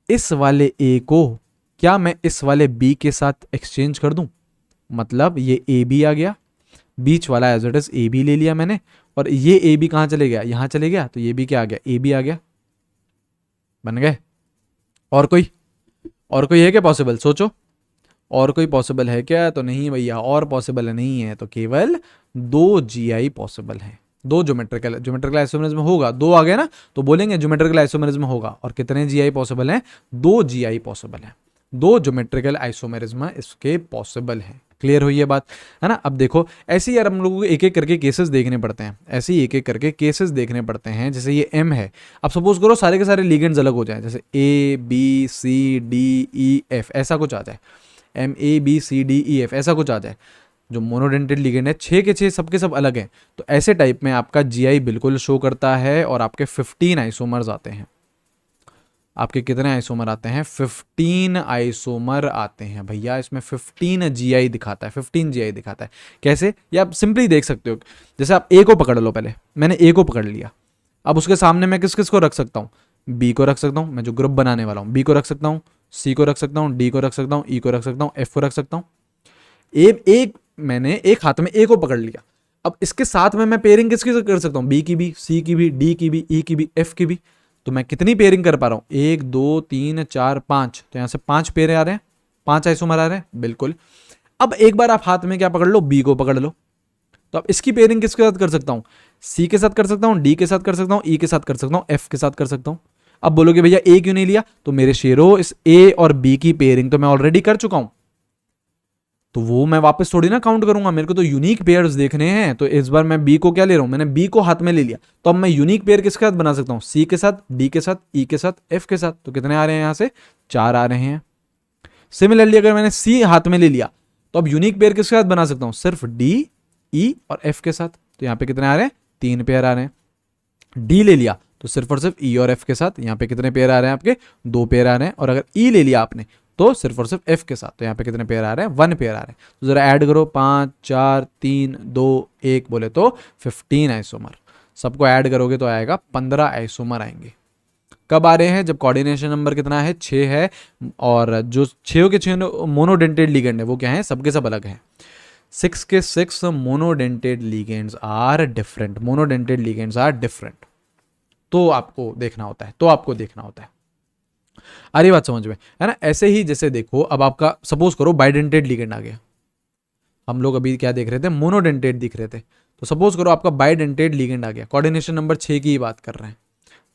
इस वाले A को क्या मैं इस वाले B के साथ एक्सचेंज कर दूं, मतलब ये AB आ गया, बीच वाला एज इट इज AB ले लिया मैंने, और ये AB कहां चले गया, यहां चले गया, तो ये भी क्या आ गया, AB आ गया, बन गए। और कोई है क्या पॉसिबल, सोचो। और कोई पॉसिबल है क्या? तो नहीं भैया, और पॉसिबल नहीं है, तो केवल 2 GI पॉसिबल है। दो ज्योमेट्रिकल आइसोमेरिज्म होगा, दो आ गया ना, तो बोलेंगे ज्योमेट्रिकल आइसोमेरिज्म होगा। और कितने GI पॉसिबल हैं? 2 GI पॉसिबल है, 2 ज्योमेट्रिकल आइसोमेरिज्म इसके पॉसिबल है। क्लियर हुई ये बात, है ना? अब देखो ऐसे यार हम लोगों को एक एक करके केसेस देखने पड़ते हैं, ऐसे ही एक एक करके केसेस देखने पड़ते हैं। जैसे ये M है, अब सपोज करो सारे के सारे लिगेंड्स अलग हो जाए, जैसे ABCDEF ऐसा कुछ आ जाए, MABCDEF ऐसा कुछ आ जाए, जो मोनोडेंटेड लिगेंड है 6 के 6 सबके सब अलग हैं, तो ऐसे टाइप में आपका GI बिल्कुल शो करता है। और आपके 15 आइसोमर्स आते हैं। आपके कितने आइसोमर आते हैं? 15 आइसोमर आते हैं भैया। इसमें 15 GI दिखाता है, 15 GI दिखाता है। कैसे? या आप सिंपली देख सकते हो, जैसे आप A को पकड़ लो, पहले मैंने A को पकड़ लिया, अब उसके सामने मैं किस किस को रख सकता हूँ? B को रख सकता हूँ, मैं जो ग्रुप बनाने वाला हूँ, B को रख सकता हूँ, C को रख सकता हूँ, D को रख सकता हूँ, E को रख सकता हूँ, F को रख सकता हूँ। एक मैंने एक हाथ में A को पकड़ लिया, अब इसके साथ में मैं पेयरिंग किसकी कर सकता हूँ? B की भी, C की भी, D की भी, E की भी, F की भी। तो मैं कितनी पेयरिंग कर पा रहा हूँ? 1 2 3 4 5, तो यहां से 5 पेयर आ रहे हैं, 5 आइसोमर आ रहे हैं, बिल्कुल। अब एक बार आप हाथ में क्या पकड़ लो? B को पकड़ लो। तो अब इसकी पेयरिंग किसके साथ कर सकता हूँ? C के साथ कर सकता हूँ, D के साथ कर सकता हूँ, E के साथ कर सकता हूँ, F के साथ कर सकता हूँ। अब बोलोगे भैया A क्यों नहीं लिया? तो मेरे शेरो इस A और B की पेयरिंग तो मैं ऑलरेडी कर चुका हूं, तो वो मैं वापस थोड़ी ना काउंट करूंगा। मेरे को तो यूनिक पेयर्स देखने हैं, तो इस बार मैं बी को क्या ले रहा हूं? मैंने बी को हाथ में ले लिया, तो अब मैं यूनिक पेयर किसके साथ बना सकता हूं? सी के साथ, डी के साथ, ई के साथ, एफ के साथ। तो कितने आ रहे हैं यहां से? 4 आ रहे हैं। सिमिलरली अगर मैंने सी हाथ में ले लिया, तो अब यूनिक पेयर किसके साथ बना सकता हूं? सिर्फ डी, ई और एफ के साथ। तो यहां पे कितने आ रहे हैं? 3 पेयर आ रहे हैं। डी ले लिया तो सिर्फ और सिर्फ ई और एफ के साथ, यहां पे कितने पेयर आ रहे हैं आपके? 2 पेयर आ रहे हैं। और अगर ई ले लिया आपने तो सिर्फ और सिर्फ एफ के साथ, तो यहाँ पे कितने पेयर आ रहे हैं? 1 पेयर आ रहे हैं। तो जरा ऐड करो, 5 4 3 2 1 बोले तो 15 आइसोमर। सबको ऐड करोगे तो आएगा 15 आइसोमर आएंगे। कब आ रहे हैं? जब कोऑर्डिनेशन नंबर कितना है? 6 है। और जो 6 के 6 मोनोडेंटेड लिगेंड है वो क्या है? सबके सब अलग हैं। 6 के 6 monodentate ligands are different, monodentate ligands are different. तो आपको देखना होता है, आ रही बात समझ में, है ना? ऐसे ही जैसे देखो, अब आपका सपोज करो बाइडेंटेड लिगेंड आ गया। हम लोग अभी क्या देख रहे थे? मोनोडेंटेड दिख रहे थे। तो सपोज करो आपका बाइडेंटेड लिगेंड आ गया। कोऑर्डिनेशन नंबर 6 की ही बात कर रहे हैं।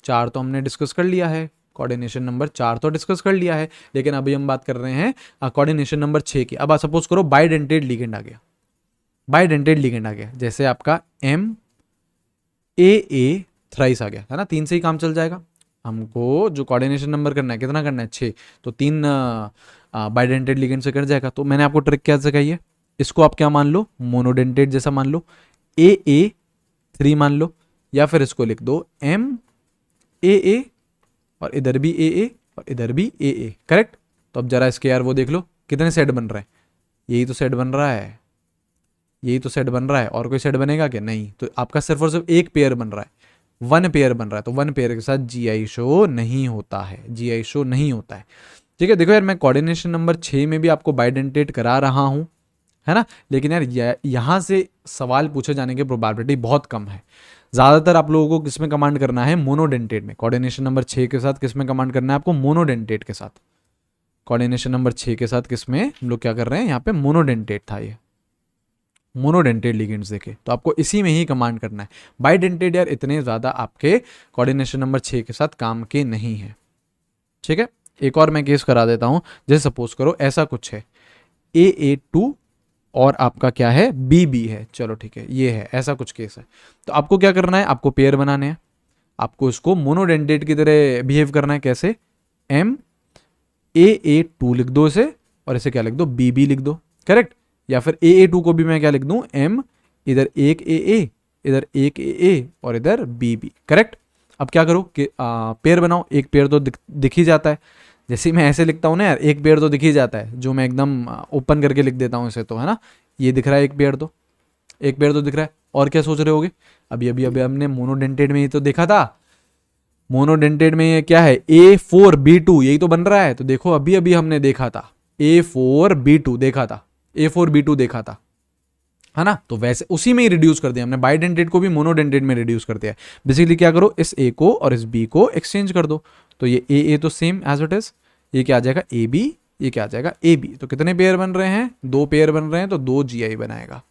4 तो हमने डिस्कस कर लिया है, कोऑर्डिनेशन नंबर 4 तो डिस्कस कर लिया है, लेकिन अभी हम बात कर रहे हैं कोऑर्डिनेशन नंबर 6 की। अब सपोज करो बाइडेंटेड लिगेंड आ गया, बाइडेंटेड लिगेंड आ गया, जैसे आपका MAA थ्राइस आ गया, है ना? 3 से ही काम चल जाएगा। हमको जो कोऑर्डिनेशन नंबर करना है, कितना करना है? 6, तो 3 बाइडेंटेड लिगेंड से कर जाएगा। तो मैंने आपको ट्रिक क्या सिखाई है? इसको आप क्या मान लो? मोनोडेंटेड जैसा मान लो, AA3 मान लो, या फिर इसको लिख दो MAA और इधर भी AA और इधर भी AA। करेक्ट? तो अब जरा इसके यार वो देख लो कितने सेट बन रहे हैं। यही तो सेट बन रहा है, यही तो सेट बन रहा है। और कोई सेट बनेगा क्या? नहीं। तो आपका सिर्फ और सिर्फ एक पेयर बन रहा है, 1 पेयर बन रहा है। तो 1 पेयर के साथ GI शो नहीं होता है, GI शो नहीं होता है। ठीक है? देखो यार, मैं कोऑर्डिनेशन नंबर 6 में भी आपको बाइडेंटेड करा रहा हूं, है ना? लेकिन यार यहां से सवाल पूछे जाने की प्रोबेबिलिटी बहुत कम है। ज़्यादातर आप लोगों को किसमें कमांड करना है? मोनोडेंटेड में। कोऑर्डिनेशन नंबर 6 के साथ किसमें कमांड करना है आपको? मोनोडेंटेड के साथ। कोऑर्डिनेशन नंबर 6 के साथ किसमें हम लोग क्या कर रहे हैं? यहाँ पे मोनोडेंटेड था, ये मोनोडेंटेड लिगेंड्स देखे, तो आपको इसी में ही कमांड करना है। बाइडेंटेड यार इतने ज़्यादा आपके कोऑर्डिनेशन नंबर 6 के साथ काम के नहीं है। ठीक है? एक और मैं केस करा देता हूं। जैसे सपोज करो ऐसा कुछ है, AA2 और आपका क्या है? BB है। चलो ठीक है, ये है, ऐसा कुछ केस है। तो आपको क्या करना है? आपको पेयर बनाने हैं, आपको इसको मोनोडेंटेड की तरह बिहेव करना है। कैसे? MAA2 लिख दो इसे, और इसे क्या लिख दो? BB लिख दो। करेक्ट? या फिर AA2 को भी मैं क्या लिख दूं? M, इधर एक AA, इधर एक AA और इधर BB। करेक्ट? अब क्या करो कि पेयर बनाओ। एक पेयर तो दिख ही जाता है। जैसे मैं ऐसे लिखता हूँ ना यार, एक पेयर तो दिख ही जाता है, जो मैं एकदम ओपन करके लिख देता हूँ इसे, तो है ना? ये दिख रहा है, एक पेयर तो दिख रहा है। और क्या सोच रहे होगे? अभी हमने मोनोडेंटेड में ये तो देखा था, मोनोडेंटेड में ये क्या है? A4B2, यही तो बन रहा है। तो देखो अभी हमने देखा था A4B2 देखा था, A4B2 देखा था, है ना? तो वैसे उसी में ही रिड्यूस कर दिया हमने, बाइडेंटेड को भी मोनोडेंटेड में रिड्यूस कर दिया। बेसिकली क्या करो? इस A को और इस B को एक्सचेंज कर दो। तो ये AA तो सेम एज इट इज, ये क्या आ जाएगा? AB ये क्या आ जाएगा ए बी। तो कितने पेयर बन रहे हैं, 2 पेयर बन रहे हैं, तो 2 GI बनाएगा,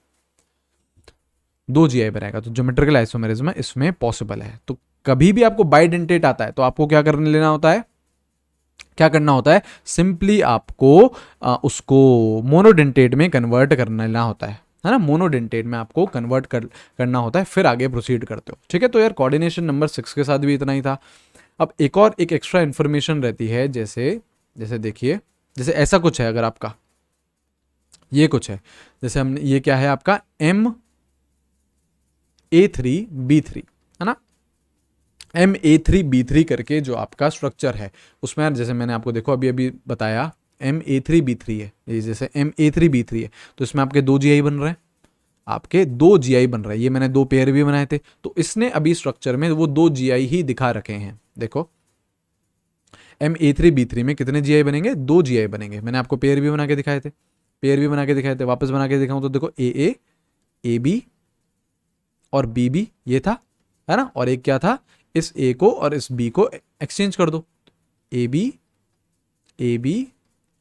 2 GI बनाएगा। तो ज्योमेट्रिकल आइसोमेरिज्म इसमें पॉसिबल है। तो कभी भी आपको बाइडेंटेट आता है तो आपको क्या करने लेना होता है, क्या करना होता है, सिंपली आपको उसको मोनोडेंटेट में कन्वर्ट करना लेना होता है ना, मोनोडेंटेट में आपको कन्वर्ट करना होता है, फिर आगे प्रोसीड करते हो। ठीक है, तो यार कोऑर्डिनेशन नंबर 6 के साथ भी इतना ही था। अब एक एक्स्ट्रा इन्फॉर्मेशन रहती है, जैसे देखिए, जैसे ऐसा कुछ है, अगर आपका ये कुछ है, जैसे हमने ये क्या है आपका MA3B3 है ना, MA3B3 करके जो आपका स्ट्रक्चर है उसमें यार, जैसे मैंने आपको देखो अभी बताया MA3B3 है, ये जैसे MA3B3 है, तो इसमें आपके 2 GI बन रहे हैं, आपके 2 GI बन रहे हैं। ये मैंने 2 पेयर भी बनाए थे, तो इसने अभी स्ट्रक्चर में वो 2 GI ही दिखा रखे हैं। देखो MA3B3 में कितने GI बनेंगे, 2 GI बनेंगे। मैंने आपको पेयर भी बना के दिखाए थे, वापस बना के दिखाऊं तो देखो AA AB और BB ये था, है ना, और एक क्या था, इस A को और इस B को एक्सचेंज कर दो, AB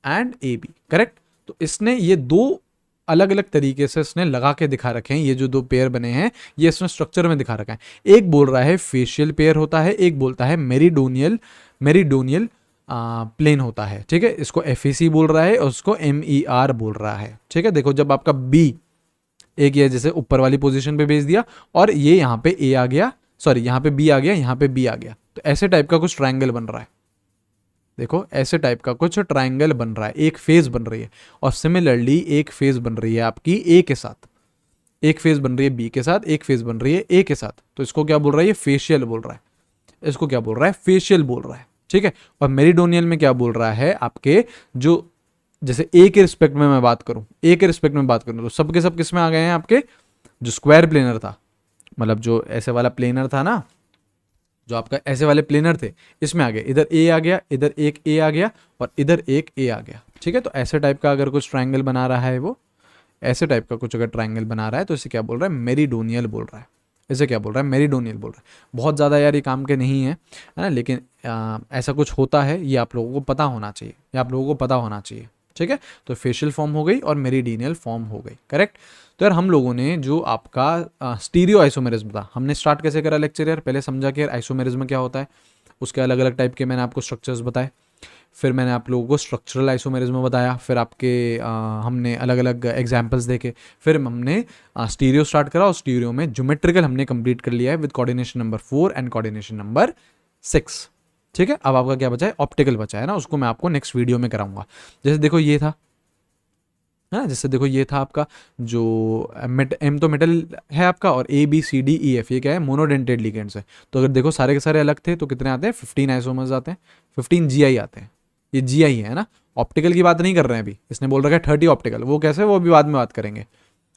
एंड AB, करेक्ट। तो इसने ये 2 अलग अलग तरीके से इसने लगा के दिखा रखे हैं, ये जो 2 पेयर बने हैं ये इसने स्ट्रक्चर में दिखा रखा है। एक बोल रहा है फेशियल पेयर होता है, एक बोलता है मेरिडोनियल प्लेन होता है। ठीक है, इसको FAC बोल रहा है और उसको MER बोल रहा है। ठीक है, देखो जब आपका B एक ये जैसे ऊपर वाली पोजीशन पे भेज दिया और ये यहाँ पे A आ गया, सॉरी यहाँ पे B आ गया, यहाँ पे B आ गया, तो ऐसे टाइप का कुछ ट्रायंगल बन रहा है। देखो ऐसे टाइप का कुछ ट्रायंगल बन रहा है, एक फेज बन रही है। और सिमिलरली एक फेज बन रही है आपकी A के साथ, एक फेज बन रही है B के साथ, एक फेज बन रही है A के साथ। तो इसको क्या बोल रहा है, ये फेशियल बोल रहा है, इसको क्या बोल रहा है, फेशियल बोल रहा है। ठीक है, और मेरिडोनियल में क्या बोल रहा है, आपके जो जैसे A के रिस्पेक्ट में मैं बात करूं, A के रिस्पेक्ट में बात करूं तो सबके सब किस में आ गए हैं, आपके जो स्क्वायर प्लेनर था, मतलब जो ऐसे वाला प्लेनर था ना, जो आपका ऐसे वाले प्लेनर थे, इसमें आ गए। इधर A आ गया, इधर एक A आ गया और इधर एक A आ गया। ठीक है, तो ऐसे टाइप का अगर कुछ ट्रायंगल बना रहा है, वो ऐसे टाइप का कुछ अगर ट्रायंगल बना रहा है तो इसे क्या बोल रहा है, मेरिडोनियल बोल रहा है। इसे क्या बोल रहा है, मेरिडोनियल बोल रहा है। बहुत ज़्यादा यार ये काम के नहीं है ना, लेकिन ऐसा कुछ होता है, ये आप लोगों को पता होना चाहिए, ये आप लोगों को पता होना चाहिए। ठीक है, तो फेशियल फॉर्म हो गई और मेरिडोनियल फॉर्म हो गई, करेक्ट। तो यार हम लोगों ने जो आपका स्टीरियो आइसोमेरिज्म था, हमने स्टार्ट कैसे करा लेक्चर यार, पहले समझा कि यार आइसोमेरिज्म क्या होता है, उसके अलग अलग टाइप के मैंने आपको स्ट्रक्चर्स बताए, फिर मैंने आप लोगों को स्ट्रक्चरल आइसोमेरिज्म बताया, फिर आपके हमने अलग अलग एग्जांपल्स देखे, फिर हमने स्टीरियो स्टार्ट करा और स्टीरियो में ज्योमेट्रिकल हमने कंप्लीट कर लिया है with coordination number 4 and coordination number 6। ठीक है, अब आपका क्या बचा है, ऑप्टिकल बचा है ना, उसको मैं आपको नेक्स्ट वीडियो में कराऊंगा। जैसे देखो ये था, है ना, जैसे देखो ये था आपका जो M तो मेटल है आपका, और ABCDEF ये क्या है, मोनोडेंटेड लिगेंड्स है। तो अगर देखो सारे के सारे अलग थे तो कितने आते हैं, 15 आइसोमर्स आते हैं, 15 GI आते हैं। ये GI है ना, ऑप्टिकल की बात नहीं कर रहे हैं अभी, इसने बोल रखा है 30 ऑप्टिकल, वो कैसे, वो अभी बाद में बात करेंगे,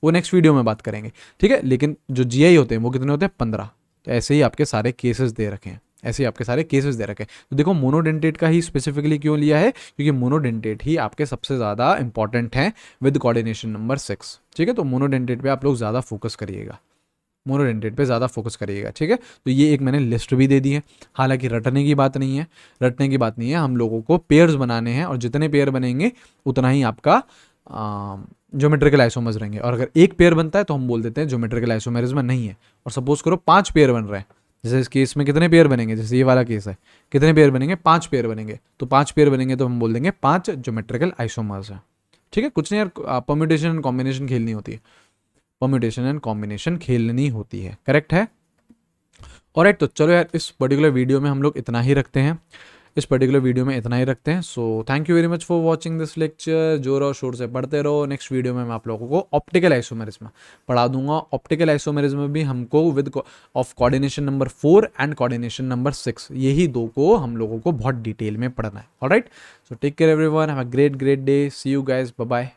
वो नेक्स्ट वीडियो में बात करेंगे। ठीक है, लेकिन जो GI होते हैं वो कितने होते हैं, 15। तो ऐसे ही आपके सारे केसेस दे रखे हैं, ऐसे ही आपके सारे केसेस दे रखे हैं। तो देखो मोनोडेंटेट का ही स्पेसिफिकली क्यों लिया है, क्योंकि मोनोडेंटेट ही आपके सबसे ज़्यादा इंपॉर्टेंट हैं विद कोऑर्डिनेशन नंबर 6। ठीक है, तो मोनोडेंटेट पे आप लोग ज़्यादा फोकस करिएगा, मोनोडेंटेट पे ज़्यादा फोकस करिएगा। ठीक है, तो ये एक मैंने लिस्ट भी दे दी है, हालांकि रटने की बात नहीं है, रटने की बात नहीं है, हम लोगों को पेयर्स बनाने हैं और जितने पेयर बनेंगे उतना ही आपका ज्योमेट्रिकल आइसोमर्स रहेंगे। और अगर एक पेयर बनता है तो हम बोल देते हैं ज्योमेट्रिकल आइसोमेरिज्म नहीं है। और सपोज करो 5 पेयर बन रहे हैं, जैसे इस केस में कितने पेयर बनेंगे, जैसे ये वाला केस है, कितने पेयर बनेंगे, 5 पेयर बनेंगे। तो 5 पेयर बनेंगे तो हम बोल देंगे 5 ज्योमेट्रिकल आइसोमर्स है। ठीक है, कुछ नहीं यार, परम्यूटेशन एंड कॉम्बिनेशन खेलनी होती है, परम्यूटेशन एंड कॉम्बिनेशन खेलनी होती है, करेक्ट है। ऑलराइट, तो चलो यार इस पर्टिकुलर वीडियो में हम लोग इतना ही रखते हैं, इस पर्टिकुलर वीडियो में इतना ही रखते हैं। So thank you very much for watching this lecture. जोर और शोर से पढ़ते रहो। नेक्स्ट वीडियो में मैं आप लोगों को ऑप्टिकल आइसोमेरिज्म पढ़ा दूंगा। ऑप्टिकल आइसोमेरिज्म भी हमको with of coordination number 4 and coordination number 6, यही 2 को हम लोगों को बहुत डिटेल में पढ़ना है। Alright, so take care everyone, have a great day, see you guys, bye bye.